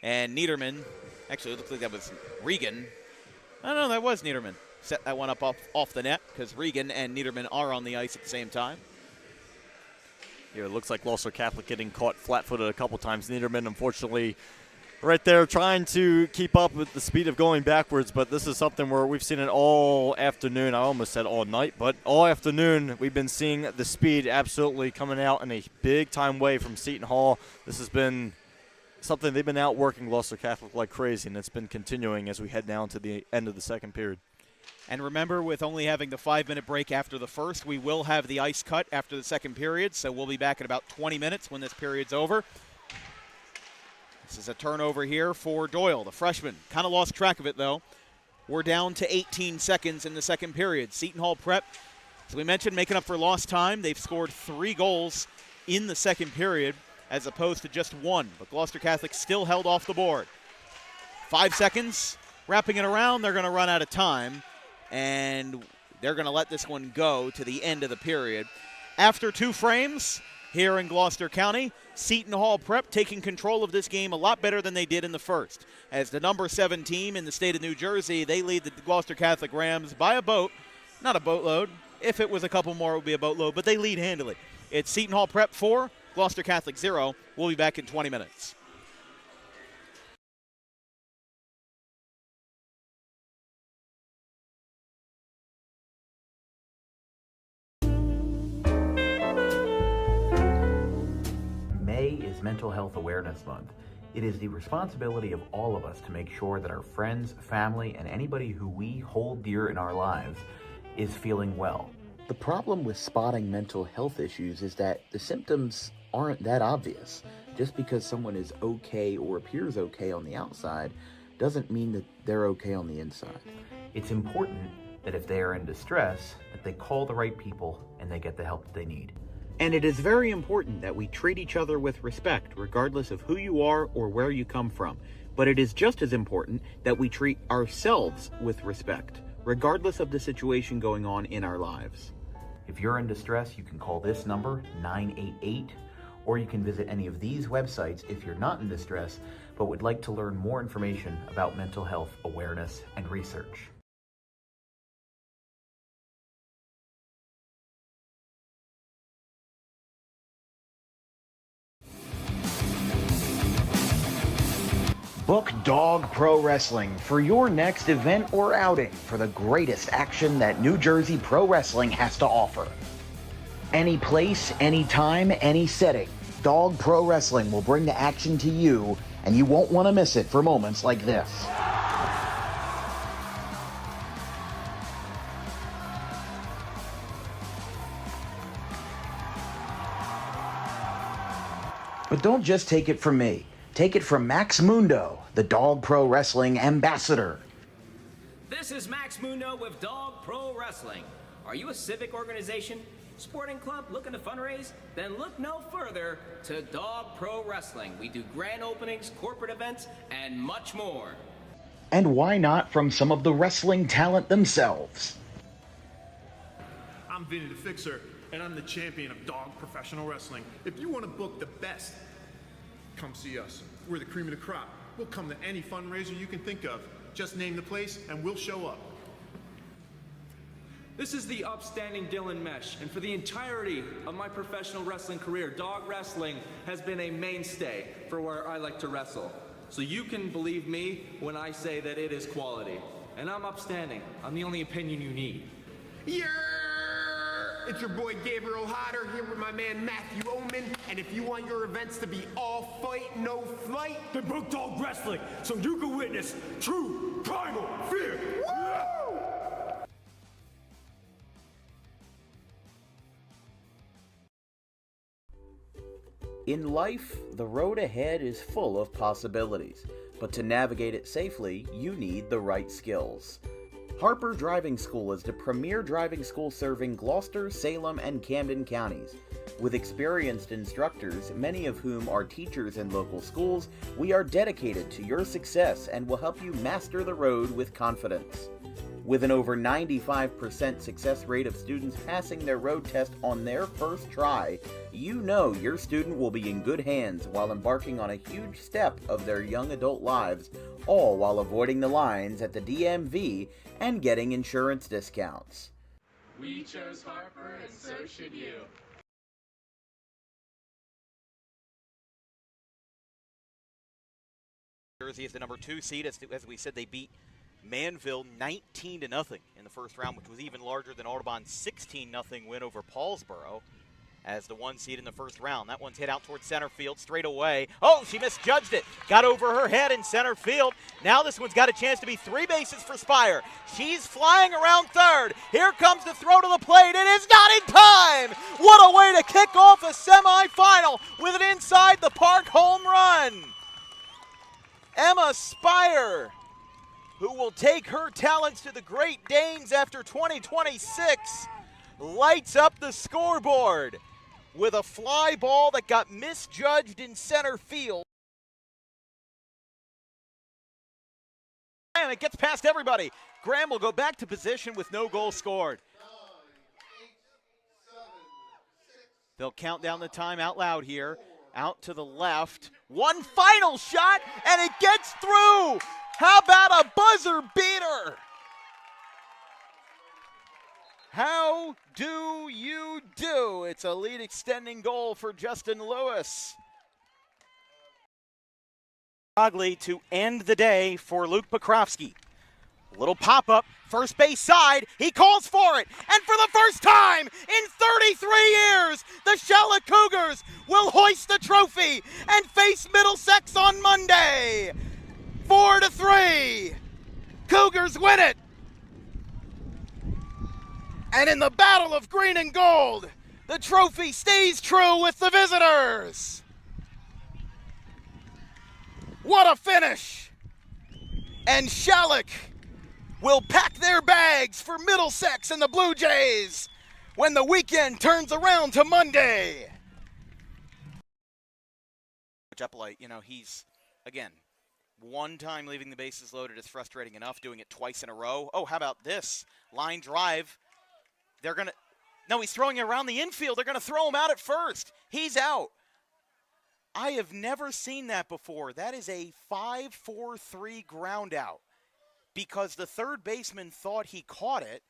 And Niederman, actually it looks like that was Regan. Oh, no, that was Niederman. Set that one up off the net because Regan and Niederman are on the ice at the same time. Here, it looks like Gloucester Catholic getting caught flat-footed a couple times. Niederman, unfortunately, right there trying to keep up with the speed of going backwards, but this is something where we've seen it all afternoon. I almost said all night, but all afternoon we've been seeing the speed absolutely coming out in a big-time way from Seton Hall. This has been something they've been outworking Gloucester Catholic like crazy, and it's been continuing as we head down to the end of the second period. And remember, with only having the 5-minute break after the first, we will have the ice cut after the second period, so we'll be back in about 20 minutes when this period's over. This is a turnover here for Doyle, the freshman. Kind of lost track of it, though. We're down to 18 seconds in the second period. Seton Hall Prep, as we mentioned, making up for lost time. They've scored 3 goals in the second period as opposed to just 1, but Gloucester Catholic still held off the board. 5 seconds, wrapping it around. They're going to run out of time, and they're going to let this one go to the end of the period. After 2 frames here in Gloucester County, Seton Hall Prep taking control of this game a lot better than they did in the first. As the number 7 team in the state of New Jersey, they lead the Gloucester Catholic Rams by a boat. Not a boatload. If it was a couple more, it would be a boatload, but they lead handily. It's Seton Hall Prep 4, Gloucester Catholic 0. We'll be back in 20 minutes. May is Mental Health Awareness Month. It is the responsibility of all of us to make sure that our friends, family, and anybody who we hold dear in our lives is feeling well. The problem with spotting mental health issues is that the symptoms aren't that obvious. Just because someone is okay or appears okay on the outside doesn't mean that they're okay on the inside. It's important that if they are in distress, that they call the right people and they get the help that they need. And it is very important that we treat each other with respect, regardless of who you are or where you come from. But it is just as important that we treat ourselves with respect, regardless of the situation going on in our lives. If you're in distress, you can call this number, 988, or you can visit any of these websites if you're not in distress, but would like to learn more information about mental health awareness and research. Book Dog Pro Wrestling for your next event or outing for the greatest action that New Jersey Pro Wrestling has to offer. Any place, any time, any setting, Dog Pro Wrestling will bring the action to you, and you won't want to miss it for moments like this. But don't just take it from me. Take it from Max Mundo, the Dog Pro Wrestling ambassador. This is Max Mundo with Dog Pro Wrestling. Are you a civic organization, sporting club looking to fundraise? Then look no further to Dog Pro Wrestling. We do grand openings, corporate events, and much more. And why not from some of the wrestling talent themselves? I'm Vinny the Fixer, and I'm the champion of Dog Professional Wrestling. If you want to book the best, come see us. We're the cream of the crop. We'll come to any fundraiser you can think of. Just name the place and we'll show up. This is the upstanding Dylan Mesh, and for the entirety of my professional wrestling career, dog wrestling has been a mainstay for where I like to wrestle. So you can believe me when I say that it is quality. And I'm upstanding. I'm the only opinion you need. Yeah! It's your boy Gabriel Hodder here with my man Matthew Oman, and if you want your events to be all fight, no flight, then book Dog Wrestling so you can witness true primal fear. Woo! In life, the road ahead is full of possibilities, but to navigate it safely, you need the right skills. Harper Driving School is the premier driving school serving Gloucester, Salem, and Camden counties. With experienced instructors, many of whom are teachers in local schools, we are dedicated to your success and will help you master the road with confidence. With an over 95% success rate of students passing their road test on their first try, you know your student will be in good hands while embarking on a huge step of their young adult lives, all while avoiding the lines at the DMV and getting insurance discounts. We chose Harper, and so should you. Jersey is the number 2 seed. As we said, they beat Manville 19-0 in the first round, which was even larger than Audubon's 16-0 win over Paulsboro as the 1 seed in the first round. That one's hit out towards center field, straight away. Oh, she misjudged it. Got over her head in center field. Now this one's got a chance to be 3 bases for Spire. She's flying around third. Here comes the throw to the plate. It is not in time. What a way to kick off a semifinal with an inside the park home run. Emma Spire, who will take her talents to the Great Danes after 2026, lights up the scoreboard with a fly ball that got misjudged in center field. And it gets past everybody. Graham will go back to position with no goal scored. They'll count down the time out loud here. Out to the left. One final shot, and it gets through. How about a buzzer beater? How do you do? It's a lead extending goal for Justin Lewis. Ogley to end the day for Luke Pokrovsky. Little pop-up, first base side, he calls for it. And for the first time in 33 years, the Charlotte Cougars will hoist the trophy and face Middlesex on Monday. 4-3. Cougars win it. And in the battle of green and gold, the trophy stays true with the visitors. What a finish. And Shalleck will pack their bags for Middlesex and the Blue Jays when the weekend turns around to Monday. Jeppelite, he's, again, one time leaving the bases loaded is frustrating enough. Doing it twice in a row. Oh, how about this? Line drive. He's throwing it around the infield. They're going to throw him out at first. He's out. I have never seen that before. That is a 5-4-3 ground out because the third baseman thought he caught it.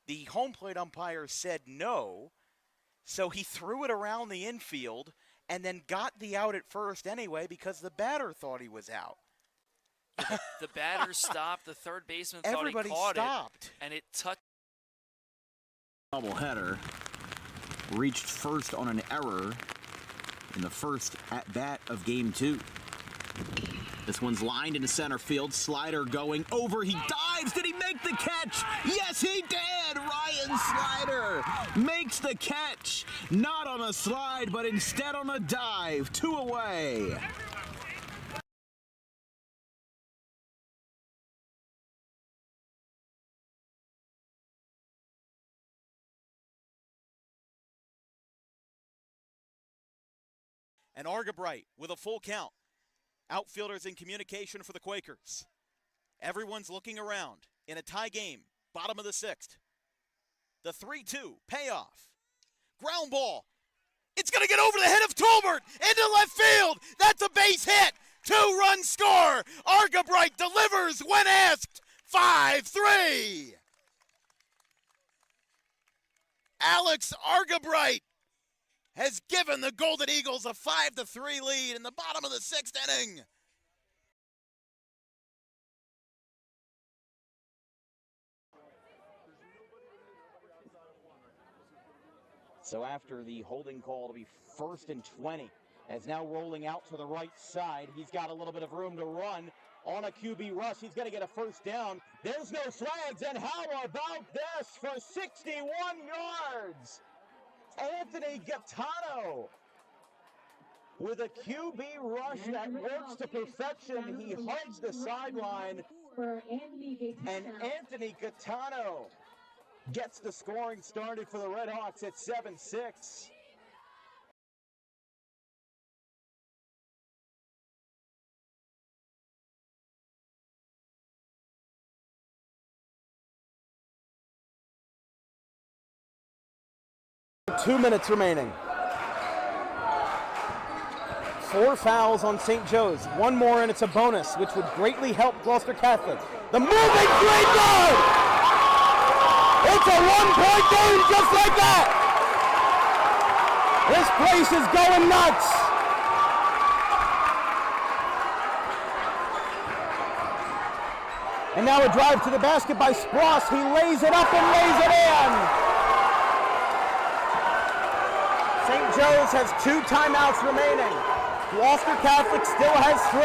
The home plate umpire said no, so he threw it around the infield and then got the out at first anyway because the batter thought he was out. The batter stopped. The third baseman thought Everybody he caught stopped. it, and it touched. Doubleheader reached first on an error in the first at-bat of Game 2. This one's lined into center field. Slider going over. He dives. Did he make the catch? Yes, he did. Ryan Slider makes the catch. Not on a slide, but instead on a dive. 2 away. And Argabright with a full count. Outfielders in communication for the Quakers. Everyone's looking around in a tie game, bottom of the 6th. The 3-2 payoff. Ground ball. It's going to get over the head of Tolbert into left field. That's a base hit. 2-run score. Argabright delivers when asked. 5-3. Alex Argabright has given the Golden Eagles a 5-3 lead in the bottom of the 6th inning. So after the holding call to be 1st and 20, as now rolling out to the right side, he's got a little bit of room to run on a QB rush. He's going to get a first down. There's no flags, and how about this for 61 yards? Anthony Gaetano with a QB rush that works to perfection. He hugs the sideline, and Anthony Gaetano gets the scoring started for the Redhawks at 7-6. Two minutes remaining. 4 fouls on St. Joe's. One more and it's a bonus, which would greatly help Gloucester Catholic. The moving graveyard! It's a 1-point game just like that! This place is going nuts! And now a drive to the basket by Spross. He lays it up and lays it in. St. Joe's has 2 timeouts remaining. Gloucester Catholic still has 3.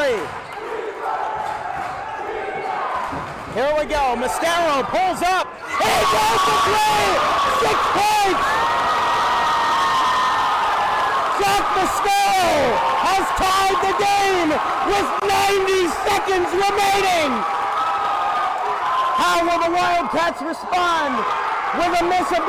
Here we go. Mascaro pulls up. He goes for 3. 6 points. Jack Mascaro has tied the game with 90 seconds remaining. How will the Wildcats respond with a miss of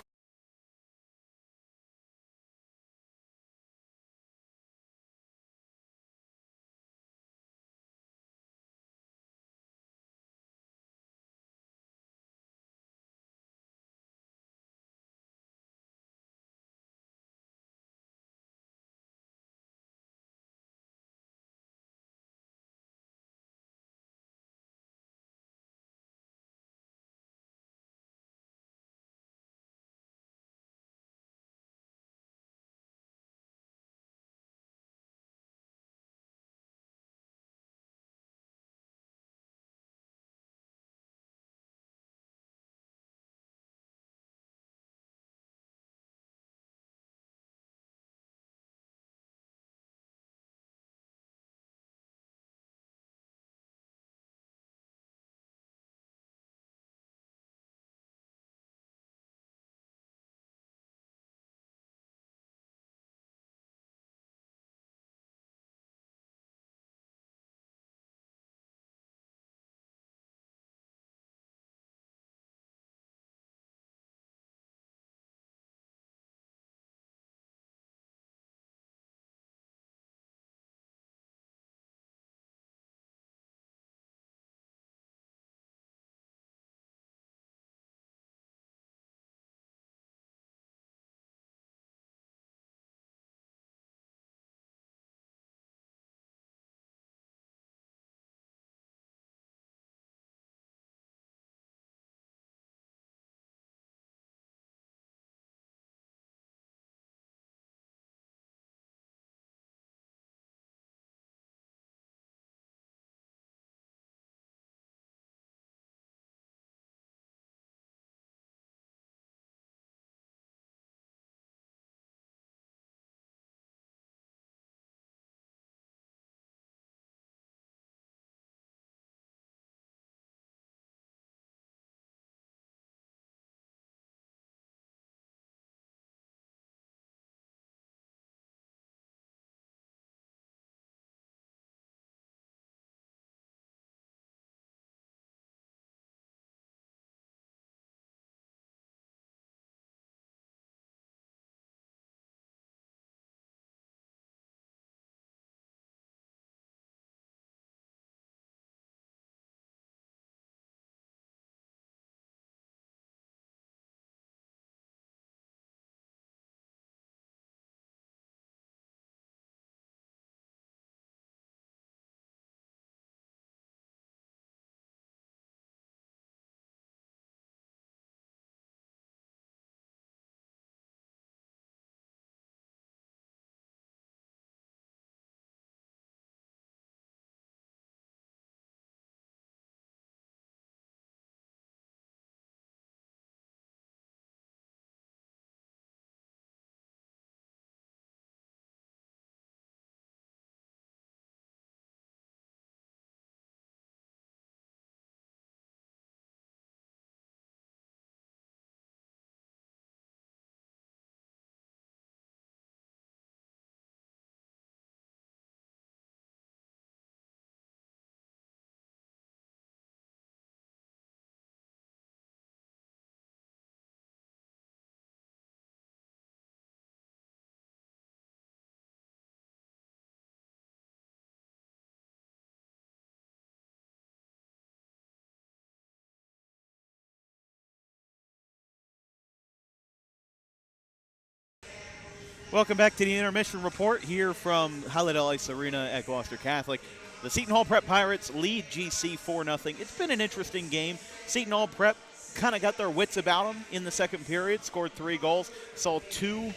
Welcome back to the Intermission Report here from Highlight Ice Arena at Gloucester Catholic. The Seton Hall Prep Pirates lead GC 4-0. It's been an interesting game. Seton Hall Prep kind of got their wits about them in the second period, scored 3 goals, saw 2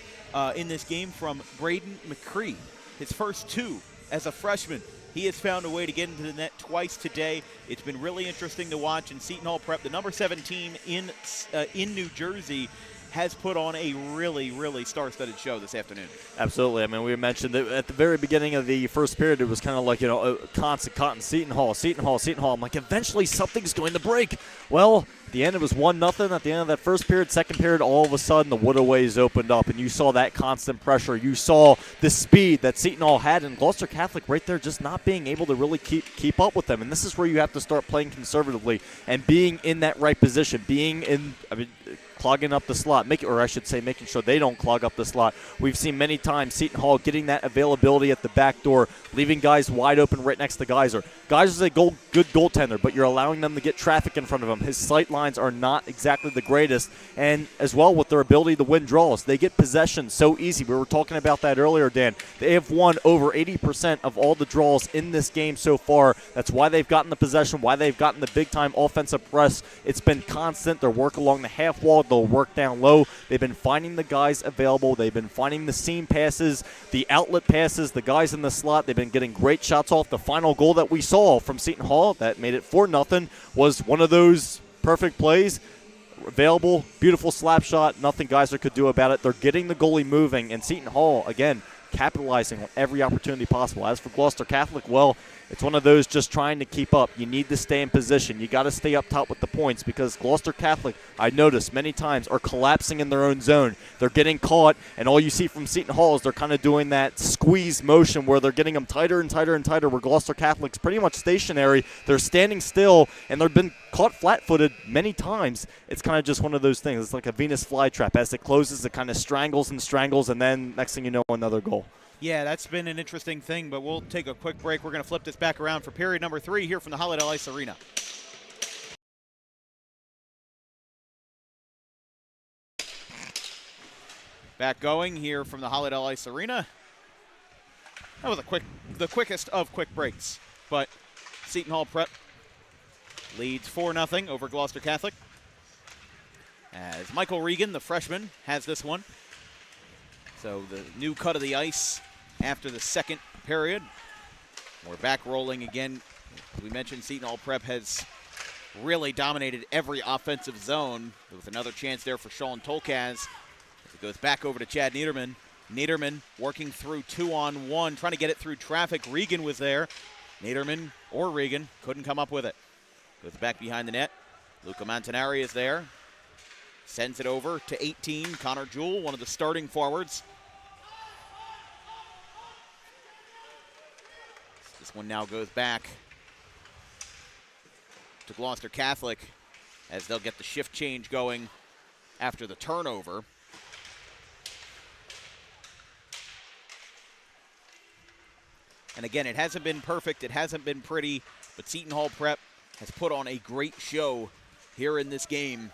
in this game from Braden McCree. His first 2 as a freshman. He has found a way to get into the net twice today. It's been really interesting to watch, and Seton Hall Prep, the number 7 team in New Jersey, has put on a really, really star-studded show this afternoon. Absolutely. I mean, we mentioned that at the very beginning of the first period, it was kind of like, constant cotton, Seton Hall. I'm like, eventually something's going to break. Well, at the end, it was 1-0. At the end of that first period, second period, all of a sudden, the waterways opened up, and you saw that constant pressure. You saw the speed that Seton Hall had, and Gloucester Catholic right there just not being able to really keep up with them. And this is where you have to start playing conservatively and being in that right position, clogging up the slot, making sure they don't clog up the slot. We've seen many times Seton Hall getting that availability at the back door, leaving guys wide open right next to Geyser. Geyser's a good goaltender, but you're allowing them to get traffic in front of him. His sight lines are not exactly the greatest, and as well with their ability to win draws. They get possession so easy. We were talking about that earlier, Dan. They have won over 80% of all the draws in this game so far. That's why they've gotten the possession, why they've gotten the big-time offensive press. It's been constant. Their work along the half wall, they'll work down low. They've been finding the guys available. They've been finding the seam passes, the outlet passes, the guys in the slot. They've been getting great shots off. The final goal that we saw from Seton Hall that made it 4-0 was one of those perfect plays. Available, beautiful slap shot. Nothing Geyser could do about it. They're getting the goalie moving, and Seton Hall, again, capitalizing on every opportunity possible. As for Gloucester Catholic, well, it's one of those just trying to keep up. You need to stay in position. You got to stay up top with the points because Gloucester Catholic, I noticed many times, are collapsing in their own zone. They're getting caught, and all you see from Seton Hall is they're kind of doing that squeeze motion where they're getting them tighter and tighter and tighter, where Gloucester Catholic's pretty much stationary. They're standing still, and they've been caught flat-footed many times. It's kind of just one of those things. It's like a Venus flytrap. As it closes, it kind of strangles, and then next thing you know, another goal. Yeah, that's been an interesting thing, but we'll take a quick break. We're going to flip this back around for period number 3 here from the Holiday Ice Arena. Back going here from the Holiday Ice Arena. That was the quickest of quick breaks, but Seton Hall Prep leads 4-0 over Gloucester Catholic. As Michael Regan, the freshman, has this one. So the new cut of the ice after the second period. We're back rolling again. As we mentioned, Seton Hall Prep has really dominated every offensive zone with another chance there for Sean Tolkaz. As it goes back over to Chad Niederman. Niederman working through 2-on-1, trying to get it through traffic. Regan was there. Niederman or Regan couldn't come up with it. Goes back behind the net. Luca Montanari is there. Sends it over to 18, Connor Jewell, one of the starting forwards. This one now goes back to Gloucester Catholic as they'll get the shift change going after the turnover. And again, it hasn't been perfect, it hasn't been pretty, but Seton Hall Prep has put on a great show here in this game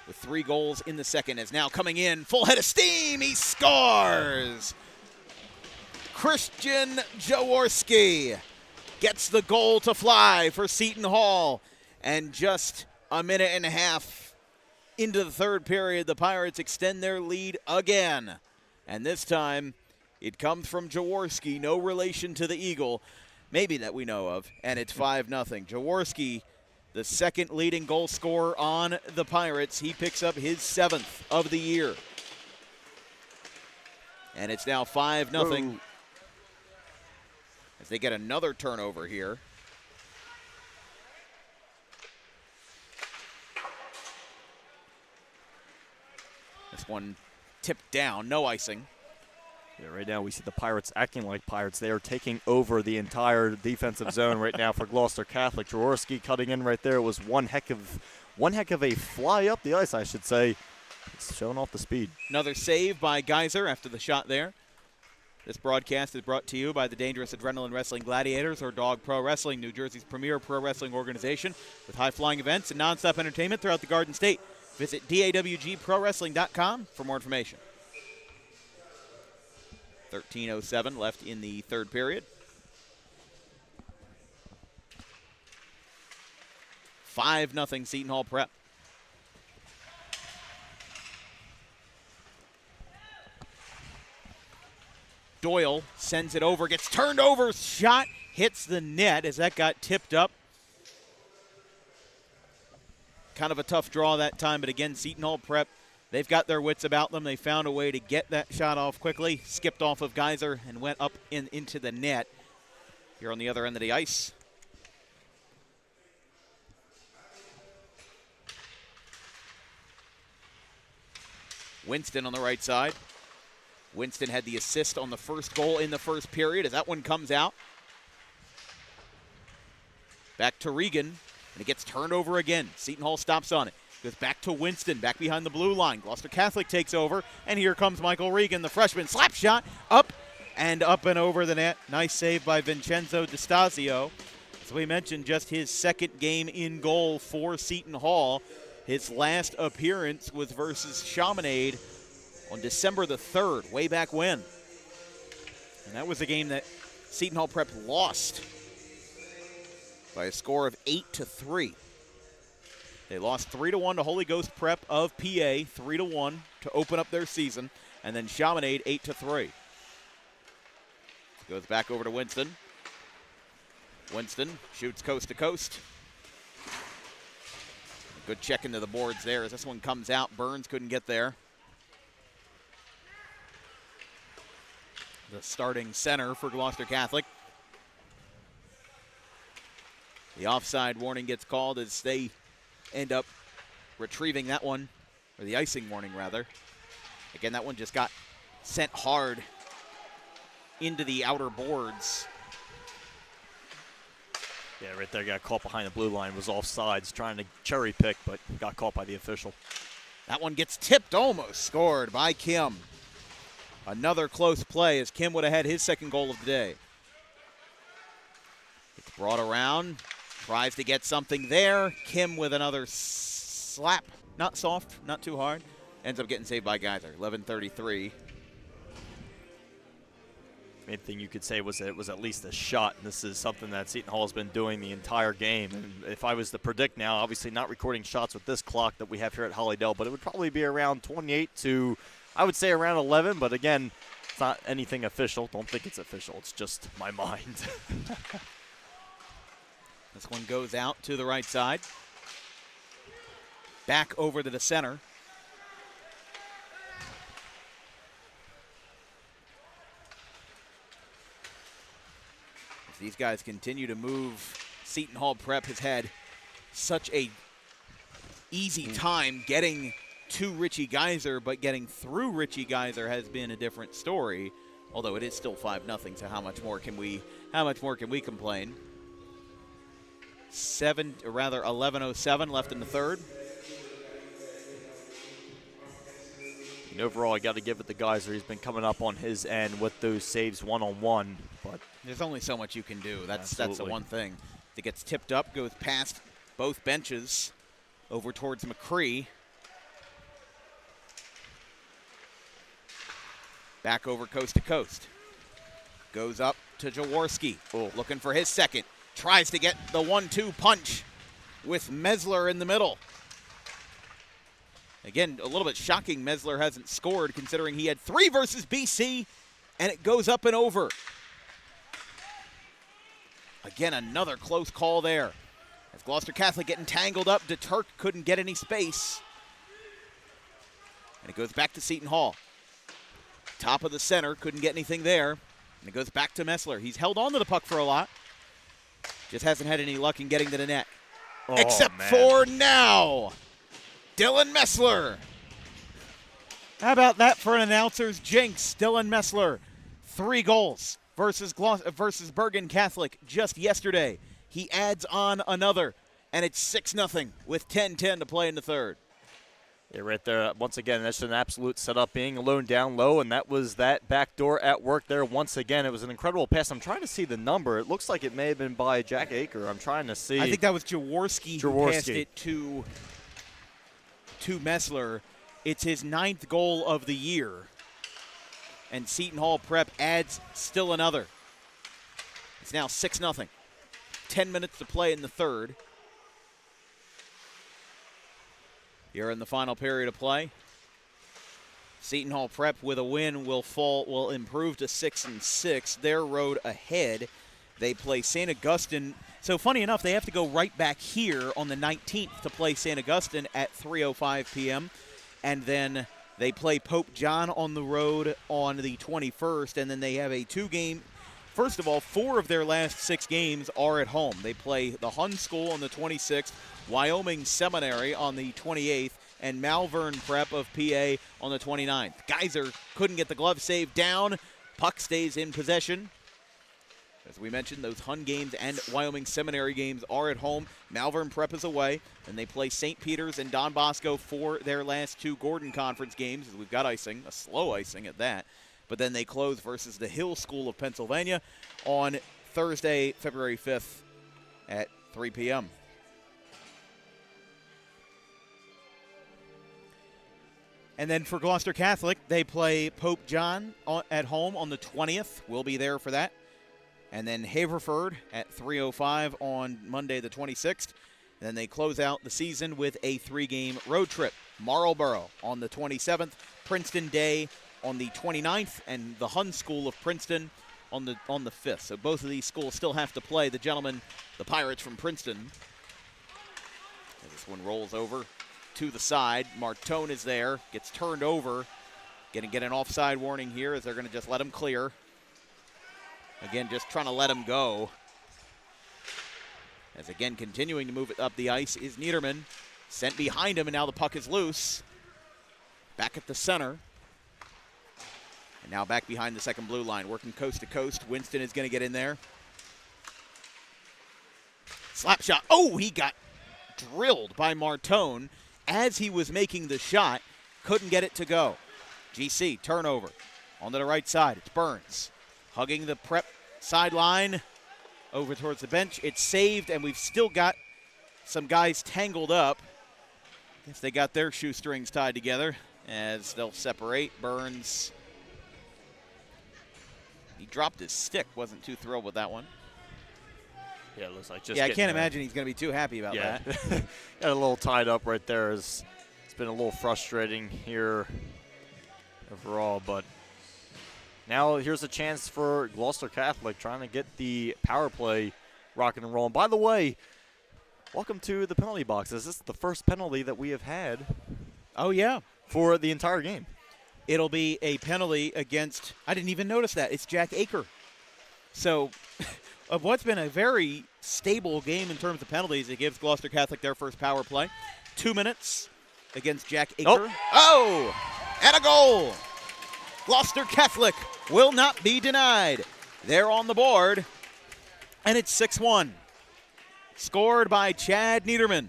with 3 goals in the second. As now coming in, full head of steam, he scores! Christian Jaworski gets the goal to fly for Seton Hall. And just a minute and a half into the third period, the Pirates extend their lead again. And this time, it comes from Jaworski, no relation to the Eagle, maybe that we know of, and it's 5-0. Jaworski, the second leading goal scorer on the Pirates. He picks up his 7th of the year. And it's now 5-0. Whoa. As they get another turnover here. This one tipped down, no icing. Yeah, right now we see the Pirates acting like Pirates. They are taking over the entire defensive zone right now for Gloucester Catholic. Jaworski cutting in right there. It was one heck of a fly up the ice, I should say. It's showing off the speed. Another save by Geyser after the shot there. This broadcast is brought to you by the Dangerous Adrenaline Wrestling Gladiators, or Dog Pro Wrestling, New Jersey's premier pro wrestling organization, with high-flying events and nonstop entertainment throughout the Garden State. Visit dawgprowrestling.com for more information. 13:07 left in the third period. 5-0 Seton Hall Prep. Doyle sends it over, gets turned over, shot hits the net as that got tipped up. Kind of a tough draw that time, but again, Seton Hall Prep, they've got their wits about them. They found a way to get that shot off quickly, skipped off of Geyser and went up into the net. Here on the other end of the ice. Winston on the right side. Winston had the assist on the first goal in the first period as that one comes out. Back to Regan, and it gets turned over again. Seton Hall stops on it. Goes back to Winston, back behind the blue line. Gloucester Catholic takes over, and here comes Michael Regan, the freshman. Slap shot, up and over the net. Nice save by Vincenzo DeStasio. As we mentioned, just his second game in goal for Seton Hall. His last appearance was versus Chaminade on December the 3rd, way back when. And that was a game that Seton Hall Prep lost by a score of 8-3. They lost 3-1 to Holy Ghost Prep of PA, 3-1 to open up their season, and then Chaminade 8-3. Goes back over to Winston. Winston shoots coast to coast. Good check into the boards there as this one comes out. Burns couldn't get there. The starting center for Gloucester Catholic. The offside warning gets called as they end up retrieving that one, or the icing warning rather. Again, that one just got sent hard into the outer boards. Yeah, right there, got caught behind the blue line, was offsides, trying to cherry pick, but got caught by the official. That one gets tipped, almost scored by Kim. Another close play as Kim would have had his second goal of the day. It's brought around, tries to get something there. Kim with another slap, not soft, not too hard. Ends up getting saved by Geyser, 11:33. Main thing you could say was that it was at least a shot, and this is something that Seton Hall has been doing the entire game. And if I was to predict now, obviously not recording shots with this clock that we have here at Hollydale, but it would probably be around 28 to, I would say, around 11. But again, it's not anything official. Don't think it's official. It's just my mind. This one goes out to the right side. Back over to the center. As these guys continue to move, Seton Hall Prep has had such a easy time getting to Richie Geyser, but getting through Richie Geyser has been a different story. Although it is still 5-0, so how much more can we complain? 11:07 left in the third. And overall, I got to give it to Geyser. He's been coming up on his end with those saves one-on-one. But there's only so much you can do. That's the one thing. It gets tipped up, goes past both benches, over towards McCree. Back over coast to coast. Goes up to Jaworski, looking for his second. Tries to get the 1-2 punch with Mesler in the middle. Again, a little bit shocking Mesler hasn't scored considering he had 3 versus BC, and it goes up and over. Again, another close call there. As Gloucester Catholic getting tangled up, DeTurk couldn't get any space. And it goes back to Seton Hall. Top of the center, couldn't get anything there. And it goes back to Mesler. He's held on to the puck for a lot. Just hasn't had any luck in getting to the net. Except for now, Dylan Mesler. How about that for an announcer's jinx? Dylan Mesler, 3 goals versus Bergen Catholic just yesterday. He adds on another, and it's 6-0 with 10:10 to play in the third. Yeah, right there. Once again, that's an absolute setup, being alone down low, and that was that backdoor at work there once again. It was an incredible pass. I'm trying to see the number. It looks like it may have been by Jack Aker. I'm trying to see. I think that was Jaworski who passed it to Mesler. It's his 9th goal of the year. And Seton Hall Prep adds still another. It's now 6-0. 10 minutes to play in the third. Here in the final period of play. Seton Hall Prep with a win will improve to 6-6. Their road ahead. They play St. Augustine. So funny enough, they have to go right back here on the 19th to play St. Augustine at 3:05 p.m. And then they play Pope John on the road on the 21st. And then they have a 2-game. First of all, 4 of their last 6 games are at home. They play the Hun School on the 26th, Wyoming Seminary on the 28th, and Malvern Prep of PA on the 29th. Geyser couldn't get the glove save down. Puck stays in possession. As we mentioned, those Hun games and Wyoming Seminary games are at home. Malvern Prep is away, and they play St. Peter's and Don Bosco for their last 2 Gordon Conference games. We've got icing, a slow icing at that. But then they close versus the Hill School of Pennsylvania on Thursday, February 5th at 3 p.m. And then for Gloucester Catholic, they play Pope John at home on the 20th. We'll be there for that. And then Haverford at 3:05 on Monday the 26th. And then they close out the season with a 3-game road trip. Marlborough on the 27th, Princeton Day on the 29th, and the Hun School of Princeton on the 5th. So both of these schools still have to play the gentlemen, the Pirates from Princeton. As this one rolls over to the side. Martone is there, gets turned over. Going to get an offside warning here as they're going to just let him clear. Again, just trying to let him go. As again, continuing to move it up the ice is Niederman. Sent behind him, and now the puck is loose. Back at the center. And now back behind the second blue line, working coast to coast. Winston is going to get in there. Slap shot. Oh, he got drilled by Martone as he was making the shot. Couldn't get it to go. GC, turnover. Onto the right side, it's Burns. Hugging the Prep sideline over towards the bench. It's saved, and we've still got some guys tangled up. Guess they got their shoestrings tied together as they'll separate. Burns, he dropped his stick. Wasn't too thrilled with that one. Yeah, it looks like just. Yeah, I can't imagine he's going to be too happy about that. Got a little tied up right there. It's been a little frustrating here overall, but now here's a chance for Gloucester Catholic trying to get the power play rocking and rolling. By the way, welcome to the penalty boxes. This is the first penalty that we have had. Oh, yeah. For the entire game. It'll be a penalty against, I didn't even notice that, it's Jack Aker. So, of what's been a very stable game in terms of penalties, it gives Gloucester Catholic their first power play. 2 minutes against Jack Aker. Oh, and a goal. Gloucester Catholic will not be denied. They're on the board, and it's 6-1. Scored by Chad Niederman.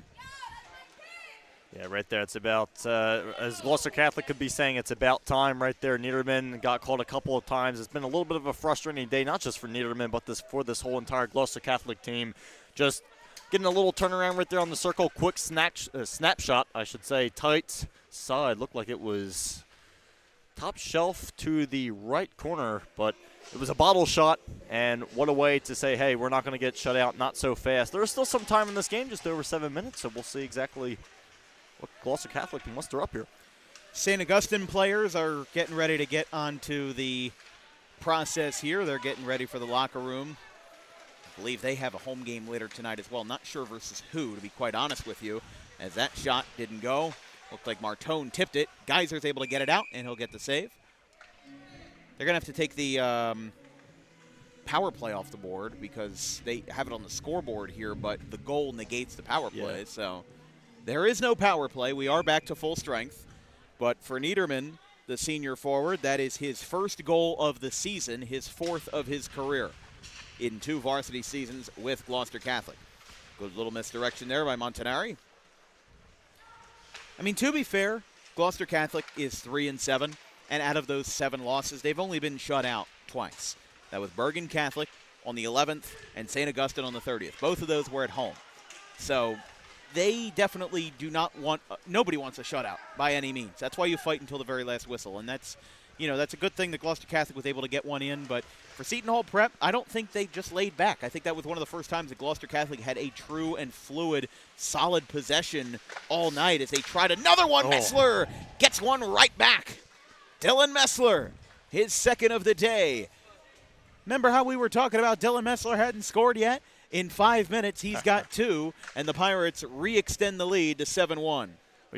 Yeah, right there. It's about, as Gloucester Catholic could be saying, it's about time right there. Niederman got called a couple of times. It's been a little bit of a frustrating day, not just for Niederman, but for this whole entire Gloucester Catholic team. Just getting a little turnaround right there on the circle. Quick snapshot, I should say. Tight side. Looked like it was top shelf to the right corner, but it was a bottle shot, and what a way to say, hey, we're not going to get shut out, not so fast. There is still some time in this game, just over 7 minutes, so we'll see exactly what Gloucester Catholic can muster up here. St. Augustine players are getting ready to get onto the process here. They're getting ready for the locker room. I believe they have a home game later tonight as well. Not sure versus who, to be quite honest with you, as that shot didn't go. Looked like Martone tipped it. Geyser's able to get it out, and he'll get the save. They're going to have to take the power play off the board because they have it on the scoreboard here, but the goal negates the power play. Yeah. So there is no power play. We are back to full strength. But for Niederman, the senior forward, that is his first goal of the season, his 4th of his career in 2 varsity seasons with Gloucester Catholic. Good little misdirection there by Montanari. I mean, to be fair, Gloucester Catholic is 3-7, and out of those 7 losses, they've only been shut out twice. That was Bergen Catholic on the 11th and St. Augustine on the 30th. Both of those were at home. So they definitely do not want nobody wants a shutout by any means. That's why you fight until the very last whistle, and that's a good thing that Gloucester Catholic was able to get one in. But for Seton Hall Prep, I don't think they just laid back. I think that was one of the first times that Gloucester Catholic had a true and fluid, solid possession all night as they tried another one. Messler gets one right back. Dylan Messler, his second of the day. Remember how we were talking about Dylan Messler hadn't scored yet? In 5 minutes, he's got 2, and the Pirates re-extend the lead to 7-1. Well,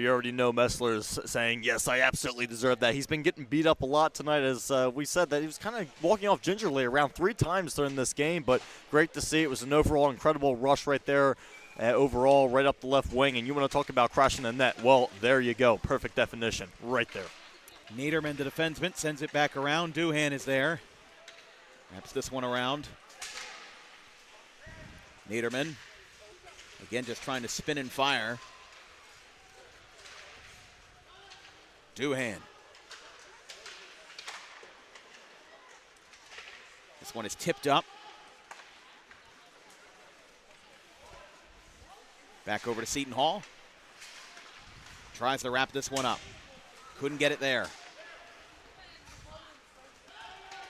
you already know Messler's saying, yes, I absolutely deserve that. He's been getting beat up a lot tonight, as we said, that he was kind of walking off gingerly around 3 times during this game, but great to see. It was an overall incredible rush right there, overall, right up the left wing, and you want to talk about crashing the net. Well, there you go. Perfect definition right there. Niederman, the defenseman, sends it back around. Doohan is there. Wraps this one around. Niederman, again, just trying to spin and fire. Doohan. This one is tipped up. Back over to Seton Hall. Tries to wrap this one up. Couldn't get it there.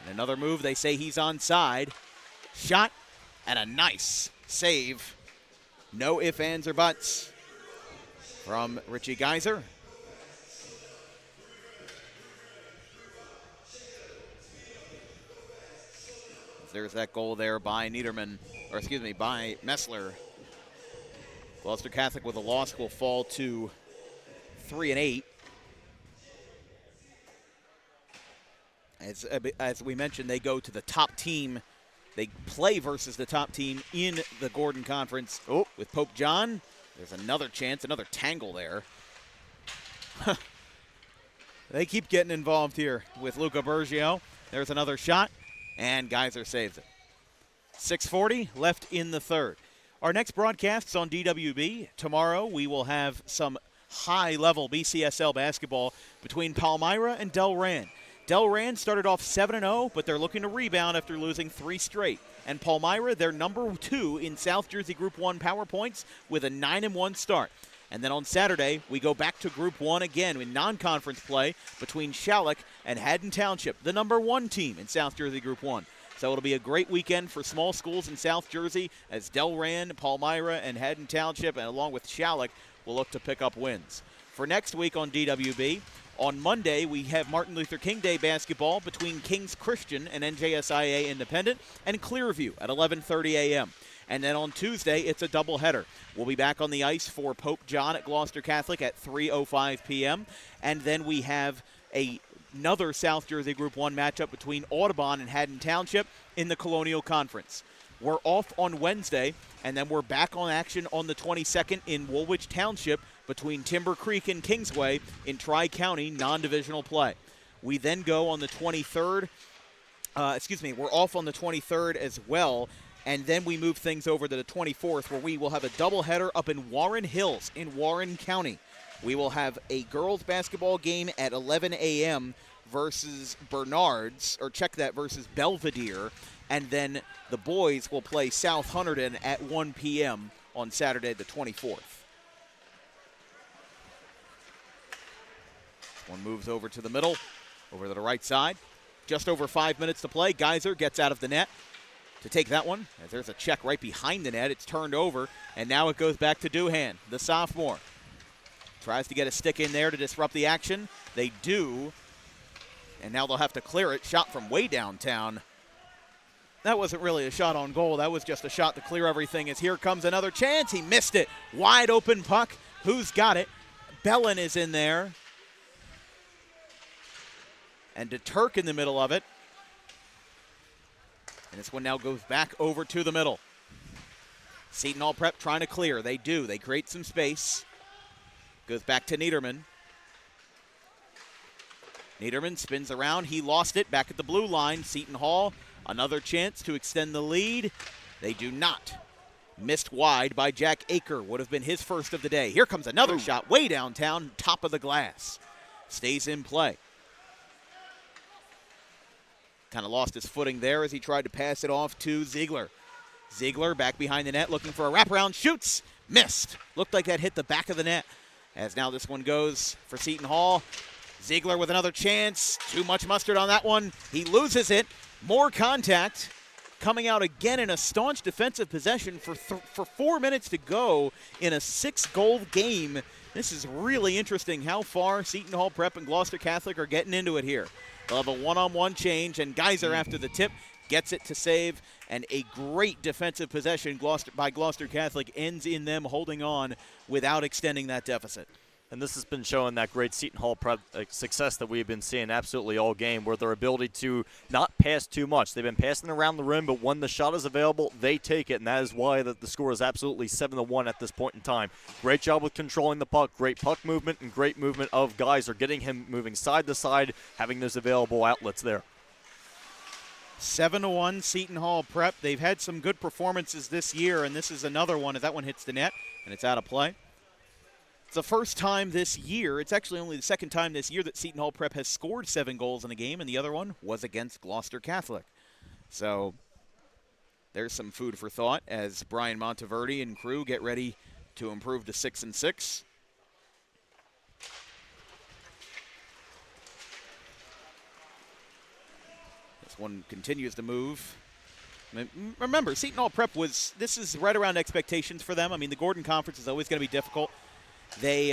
And another move, they say he's onside. Shot, and a nice save. No ifs, ands, or buts from Richie Geiser. There's that goal there by Niederman, or excuse me, by Messler. Gloucester Catholic with a loss will fall to 3-8. As we mentioned, they go to the top team. They play versus the top team in the Gordon Conference. Oh, with Pope John. There's another chance, another tangle there. They keep getting involved here with Luca Bergio. There's another shot, and Geiser saves it. 6:40 left in the third. Our next broadcast's on DWB. Tomorrow we will have some high-level BCSL basketball between Palmyra and Delran. Delran started off 7-0, but they're looking to rebound after losing 3 straight. And Palmyra, they're number 2 in South Jersey Group 1 power points with a 9-1 start. And then on Saturday, we go back to Group 1 again in non-conference play between Shalleck and Haddon Township, the number 1 team in South Jersey Group 1. So it'll be a great weekend for small schools in South Jersey as Delran, Palmyra, and Haddon Township, and along with Shalleck, will look to pick up wins. For next week on DWB, on Monday, we have Martin Luther King Day basketball between King's Christian and NJSIAA Independent and Clearview at 11:30 a.m. And then on Tuesday, it's a doubleheader. We'll be back on the ice for Pope John at Gloucester Catholic at 3:05 p.m. And then we have another South Jersey Group 1 matchup between Audubon and Haddon Township in the Colonial Conference. We're off on Wednesday, and then we're back on action on the 22nd in Woolwich Township between Timber Creek and Kingsway in Tri-County non-divisional play. We then go on the 23rd. We're off on the 23rd as well, and then we move things over to the 24th where we will have a doubleheader up in Warren Hills in Warren County. We will have a girls basketball game at 11 a.m. versus Bernards, or check that, versus Belvedere. And then the boys will play South Hunterdon at 1 p.m. on Saturday the 24th. One moves over to the middle, over to the right side. Just over 5 minutes to play. Geiser gets out of the net to take that one. As there's a check right behind the net. It's turned over, and now it goes back to Doohan, the sophomore. Tries to get a stick in there to disrupt the action. They do, and now they'll have to clear it. Shot from way downtown. That wasn't really a shot on goal. That was just a shot to clear everything as here comes another chance. He missed it. Wide open puck. Who's got it? Bellin is in there. And DeTurk in the middle of it. And this one now goes back over to the middle. Seton Hall Prep trying to clear. They do. They create some space. Goes back to Niederman. Niederman spins around. He lost it back at the blue line. Seton Hall, another chance to extend the lead. They do not. Missed wide by Jack Aker. Would have been his first of the day. Here comes another shot way downtown, top of the glass. Stays in play. Kind of lost his footing there as he tried to pass it off to Ziegler. Ziegler back behind the net looking for a wraparound. Shoots. Missed. Looked like that hit the back of the net. As now this one goes for Seton Hall. Ziegler with another chance. Too much mustard on that one. He loses it. More contact. Coming out again in a staunch defensive possession for 4 minutes to go in a 6-goal game. This is really interesting how far Seton Hall Prep and Gloucester Catholic are getting into it here. They'll have a one-on-one change, and Geyser after the tip gets it to save, and a great defensive possession by Gloucester Catholic ends in them holding on without extending that deficit. And this has been showing that great Seton Hall Prep success that we've been seeing absolutely all game, where their ability to not pass too much. They've been passing around the rim, but when the shot is available, they take it, and that is why the score is absolutely 7-1 at this point in time. Great job with controlling the puck, great puck movement, and great movement of Geyser, getting him moving side to side, having those available outlets there. 7-1 Seton Hall Prep. They've had some good performances this year, and this is another one as that one hits the net, and it's out of play. It's the first time this year, it's actually only the second time this year that Seton Hall Prep has scored 7 goals in a game, and the other one was against Gloucester Catholic. So there's some food for thought as Brian Monteverde and crew get ready to improve to 6-6. This one continues to move. Remember, Seton Hall Prep this is right around expectations for them. I mean, the Gordon Conference is always going to be difficult. They,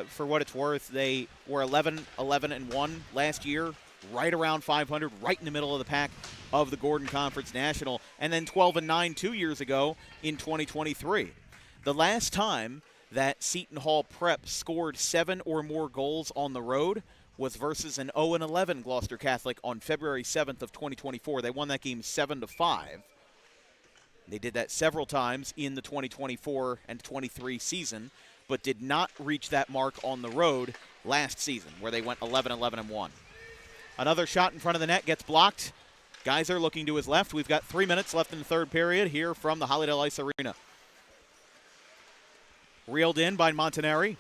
for what it's worth, they were 11-11-1 last year, right around 500, right in the middle of the pack of the Gordon Conference National, and then 12-9 2 years ago in 2023. The last time that Seton Hall Prep scored 7 or more goals on the road was versus an 0-11 Gloucester Catholic on February 7th of 2024. They won that game 7-5. They did that several times in the 2024 and 23 season, but did not reach that mark on the road last season, where they went 11-11-1. Another shot in front of the net gets blocked. Geyser looking to his left. We've got 3 minutes left in the third period here from the Hollydale Ice Arena. Reeled in by Montanari.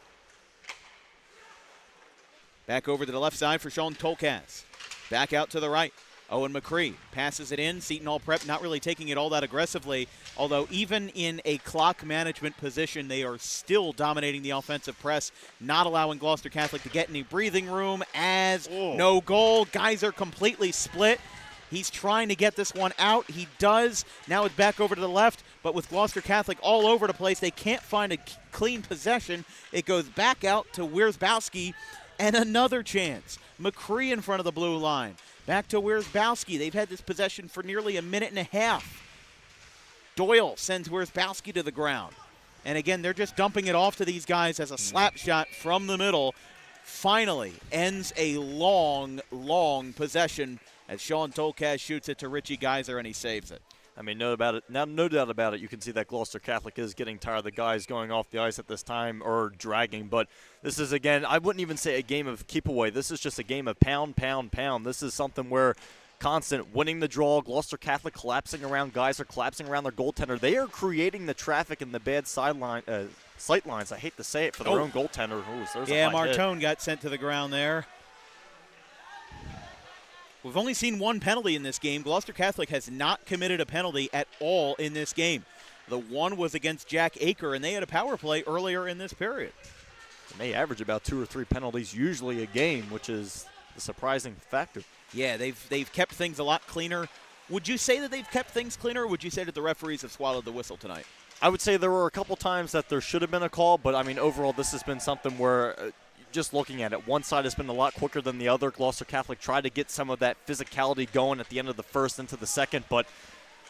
Back over to the left side for Sean Tolkaz. Back out to the right. Owen McCree passes it in. Seton Hall Prep not really taking it all that aggressively, although even in a clock management position, they are still dominating the offensive press, not allowing Gloucester Catholic to get any breathing room as no goal. Geyser completely split. He's trying to get this one out. He does. Now it's back over to the left, but with Gloucester Catholic all over the place, they can't find a clean possession. It goes back out to Wierzbowski, and another chance. McCree in front of the blue line. Back to Wierzbowski. They've had this possession for nearly a minute and a half. Doyle sends Wierzbowski to the ground. And again, they're just dumping it off to these guys as a slap shot from the middle. Finally ends a long, long possession as Sean Tolkaz shoots it to Richie Geyser, and he saves it. I mean, no doubt about it. You can see that Gloucester Catholic is getting tired of the guys going off the ice at this time or dragging. But this is, again, I wouldn't even say a game of keep away. This is just a game of pound, pound, pound. This is something where constant winning the draw, Gloucester Catholic collapsing around, Geyser collapsing around their goaltender. They are creating the traffic in the bad sight lines. I hate to say it, for their own goaltender. Yeah, Martone got sent to the ground there. We've only seen one penalty in this game. Gloucester Catholic has not committed a penalty at all in this game. The one was against Jack Aker, and they had a power play earlier in this period. And they average about 2 or 3 penalties usually a game, which is the surprising factor. Yeah, they've kept things a lot cleaner. Would you say that they've kept things cleaner, or would you say that the referees have swallowed the whistle tonight? I would say there were a couple times that there should have been a call, but, I mean, overall this has been something where just looking at it, one side has been a lot quicker than the other. Gloucester Catholic tried to get some of that physicality going at the end of the first into the second, but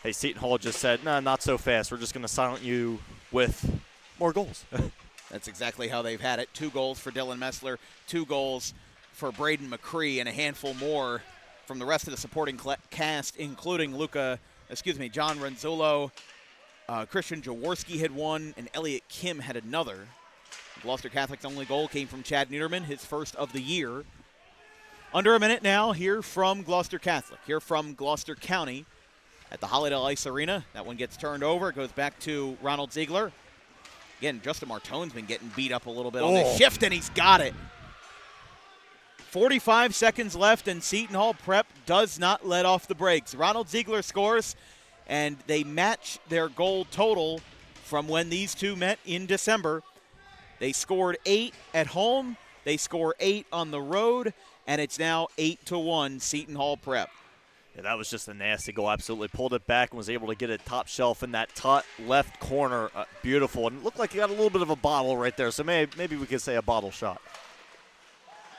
hey, Seton Hall just said, nah, not so fast. We're just going to silence you with more goals. That's exactly how they've had it. 2 goals for Dylan Messler, 2 goals for Braden McCree, and a handful more from the rest of the supporting cast, including John Renzullo, Christian Jaworski had one, and Elliot Kim had another. Gloucester Catholic's only goal came from Chad Niederman, his first of the year. Under a minute now here from Gloucester Catholic, here from Gloucester County at the Hollydale Ice Arena. That one gets turned over. It goes back to Ronald Ziegler. Again, Justin Martone's been getting beat up a little bit on this shift, and he's got it. 45 seconds left, and Seton Hall Prep does not let off the brakes. Ronald Ziegler scores, and they match their goal total from when these two met in December. They scored 8 at home. They score 8 on the road, and it's now 8-1 Seton Hall Prep. Yeah, that was just a nasty goal. Absolutely pulled it back and was able to get it top shelf in that top left corner. Beautiful. And it looked like he got a little bit of a bottle right there, so maybe we could say a bottle shot.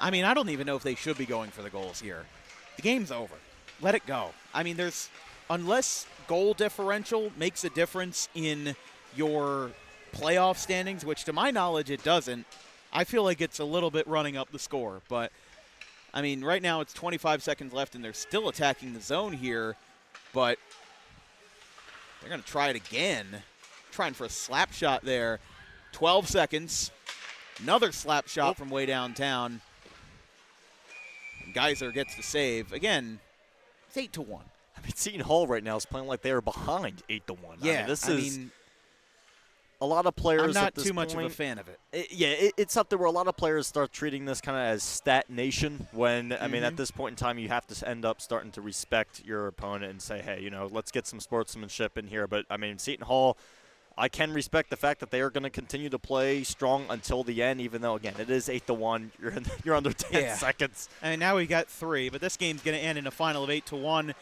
I mean, I don't even know if they should be going for the goals here. The game's over. Let it go. I mean, unless goal differential makes a difference in your playoff standings, which to my knowledge it doesn't, I feel like it's a little bit running up the score. But, I mean, right now it's 25 seconds left, and they're still attacking the zone here, but they're going to try it again. Trying for a slap shot there. 12 seconds. Another slap shot from way downtown. And Geyser gets the save. Again, it's 8-1. I mean, Seton Hall right now is playing like they are behind 8-1. Yeah, I mean, a lot of players. I'm not at this too much point, of a fan of it. It's something where a lot of players start treating this kind of as stat nation. When I mean, at this point in time, you have to end up starting to respect your opponent and say, hey, let's get some sportsmanship in here. But I mean, Seton Hall, I can respect the fact that they are going to continue to play strong until the end, even though, again, it is 8-1. You're under 10 seconds. And now we got 3, but this game's going to end in a final of 8-1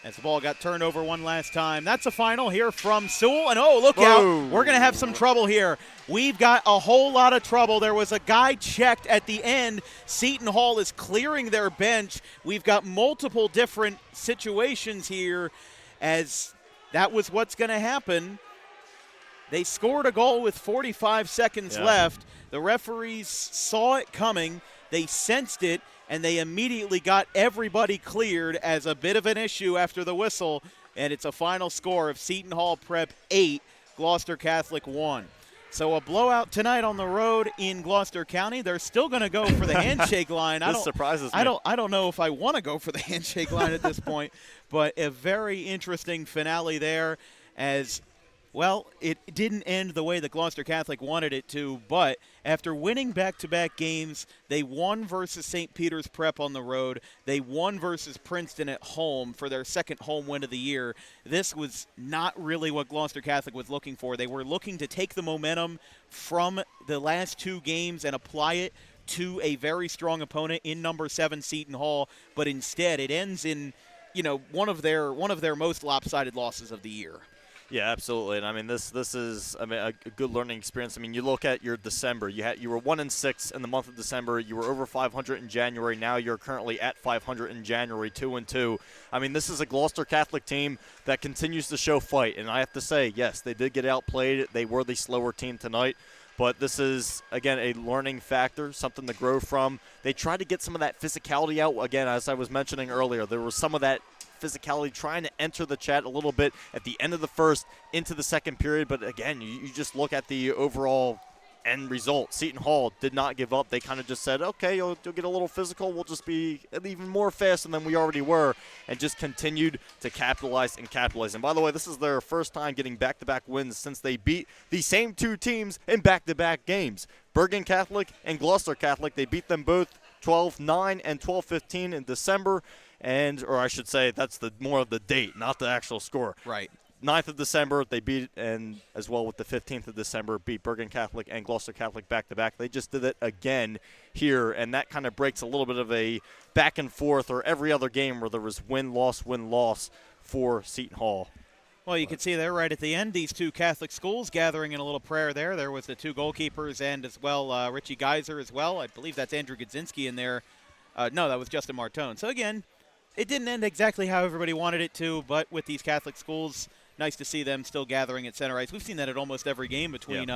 as the ball got turned over one last time. That's a final here from Sewell. And, look out. We're going to have some trouble here. We've got a whole lot of trouble. There was a guy checked at the end. Seton Hall is clearing their bench. We've got multiple different situations here as that was what's going to happen. They scored a goal with 45 seconds left. The referees saw it coming. They sensed it, and they immediately got everybody cleared as a bit of an issue after the whistle. And it's a final score of Seton Hall Prep 8, Gloucester Catholic 1. So a blowout tonight on the road in Gloucester County. They're still going to go for the handshake line. This surprises me. I don't know if I want to go for the handshake line at this point, but a very interesting finale there as – well, it didn't end the way that Gloucester Catholic wanted it to, but after winning back-to-back games, they won versus St. Peter's Prep on the road. They won versus Princeton at home for their second home win of the year. This was not really what Gloucester Catholic was looking for. They were looking to take the momentum from the last 2 games and apply it to a very strong opponent in number 7 Seton Hall, but instead it ends in, one of their most lopsided losses of the year. Yeah, absolutely. And I mean, this is a good learning experience. I mean, you look at your December. You were 1-6 in the month of December. You were over 500 in January. Now you're currently at 500 in January, 2-2. I mean, this is a Gloucester Catholic team that continues to show fight. And I have to say, yes, they did get outplayed. They were the slower team tonight. But this is, again, a learning factor, something to grow from. They tried to get some of that physicality out. Again, as I was mentioning earlier, there was some of that physicality trying to enter the chat a little bit at the end of the first into the second period. But, again, you just look at the overall end result. Seton Hall did not give up. They kind of just said, okay, you'll get a little physical. We'll just be even more faster than we already were, and just continued to capitalize and capitalize. And by the way, this is their first time getting back-to-back wins since they beat the same 2 teams in back-to-back games. Bergen Catholic and Gloucester Catholic, they beat them both 12-9 and 12-15 in December. Or I should say that's more of the date, not the actual score. Right. 9th of December, they beat, and as well with the 15th of December, beat Bergen Catholic and Gloucester Catholic back-to-back. They just did it again here, and that kind of breaks a little bit of a back and forth or every other game where there was win-loss for Seton Hall. Well, you can see there right at the end, these 2 Catholic schools gathering in a little prayer there. There was the 2 goalkeepers and as well Richie Geyser as well. I believe that's Andrew Godzinski in there. No, that was Justin Martone. So, again, it didn't end exactly how everybody wanted it to, but with these Catholic schools, nice to see them still gathering at center ice. We've seen that at almost every game between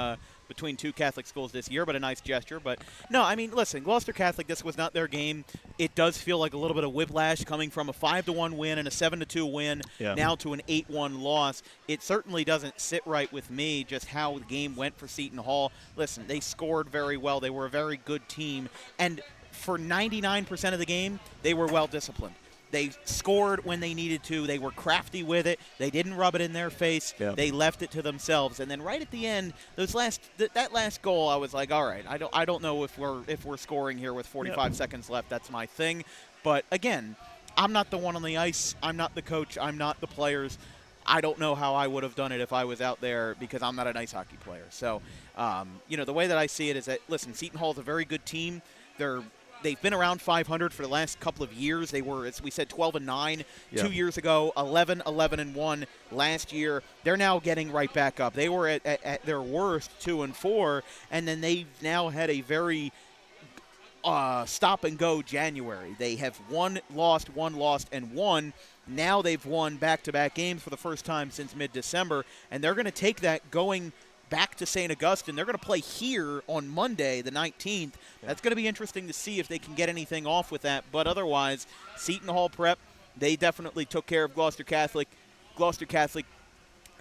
2 Catholic schools this year, but a nice gesture. But, no, I mean, listen, Gloucester Catholic, this was not their game. It does feel like a little bit of whiplash coming from a 5-1 win and a 7-2 win now to an 8-1 loss. It certainly doesn't sit right with me just how the game went for Seton Hall. Listen, they scored very well. They were a very good team. And for 99% of the game, they were well-disciplined. They scored when they needed to. They were crafty with it. They didn't rub it in their face. Yep. They left it to themselves. And then right at the end, that last goal, I was like, all right, I don't know if we're scoring here with 45 seconds left. That's my thing. But again, I'm not the one on the ice. I'm not the coach. I'm not the players. I don't know how I would have done it if I was out there because I'm not an ice hockey player. So, the way that I see it is that, listen, Seton Hall is a very good team. they've been around 500 for the last couple of years. They were, as we said, 12-9 Yeah. 2 years ago, 11-11-1 last year. They're now getting right back up. They were at their worst 2-4, and then they've now had a very stop-and-go January. They have one lost, and won. Now they've won back-to-back games for the first time since mid-December, and they're going to take that going back to St. Augustine. They're going to play here on Monday, the 19th. That's going to be interesting to see if they can get anything off with that. But otherwise, Seton Hall Prep, they definitely took care of Gloucester Catholic. Gloucester Catholic,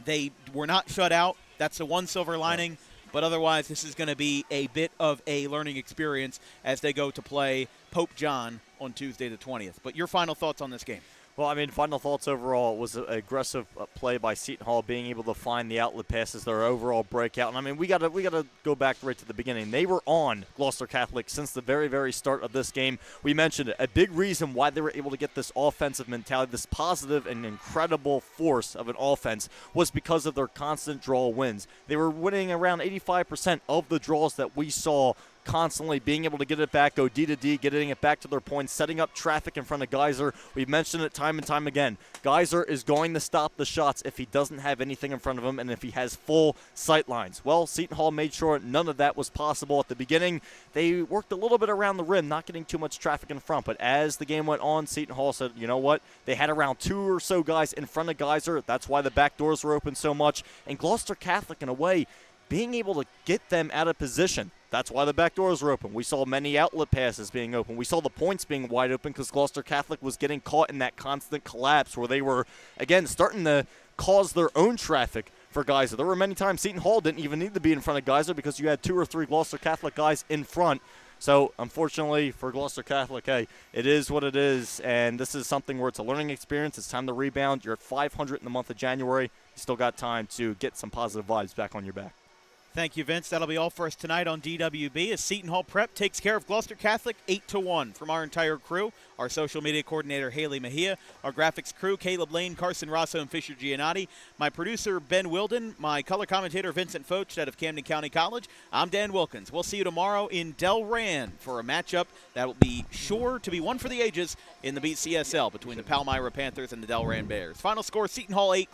they were not shut out. That's the one silver lining. Yeah. But otherwise, this is going to be a bit of a learning experience as they go to play Pope John on Tuesday the 20th. But your final thoughts on this game? Well, I mean, final thoughts overall was an aggressive play by Seton Hall, being able to find the outlet passes, their overall breakout. And I mean, we gotta go back right to the beginning. They were on Gloucester Catholic since the very, very start of this game. We mentioned it. A big reason why they were able to get this offensive mentality, this positive and incredible force of an offense, was because of their constant draw wins. They were winning around 85% of the draws that we saw, constantly being able to get it back, go D to D, getting it back to their points, setting up traffic in front of Geyser. We've mentioned it time and time again. Geyser is going to stop the shots if he doesn't have anything in front of him and if he has full sight lines. Well, Seton Hall made sure none of that was possible at the beginning. They worked a little bit around the rim, not getting too much traffic in front, but as the game went on, Seton Hall said, you know what? They had around 2 or so guys in front of Geyser. That's why the back doors were open so much. And Gloucester Catholic, in a way, being able to get them out of position. That's why the back doors were open. We saw many outlet passes being open. We saw the points being wide open because Gloucester Catholic was getting caught in that constant collapse where they were, again, starting to cause their own traffic for Geyser. There were many times Seton Hall didn't even need to be in front of Geyser because you had 2 or 3 Gloucester Catholic guys in front. So, unfortunately for Gloucester Catholic, hey, it is what it is, and this is something where it's a learning experience. It's time to rebound. You're at 500 in the month of January. You still got time to get some positive vibes back on your back. Thank you, Vince. That'll be all for us tonight on DWB as Seton Hall Prep takes care of Gloucester Catholic 8-1 from our entire crew. Our social media coordinator, Haley Mejia. Our graphics crew, Caleb Lane, Carson Rosso, and Fisher Giannotti. My producer, Ben Wilden. My color commentator, Vincent Focht out of Camden County College. I'm Dan Wilkins. We'll see you tomorrow in Delran for a matchup that will be sure to be one for the ages in the BCSL between the Palmyra Panthers and the Delran Bears. Final score, Seton Hall 8,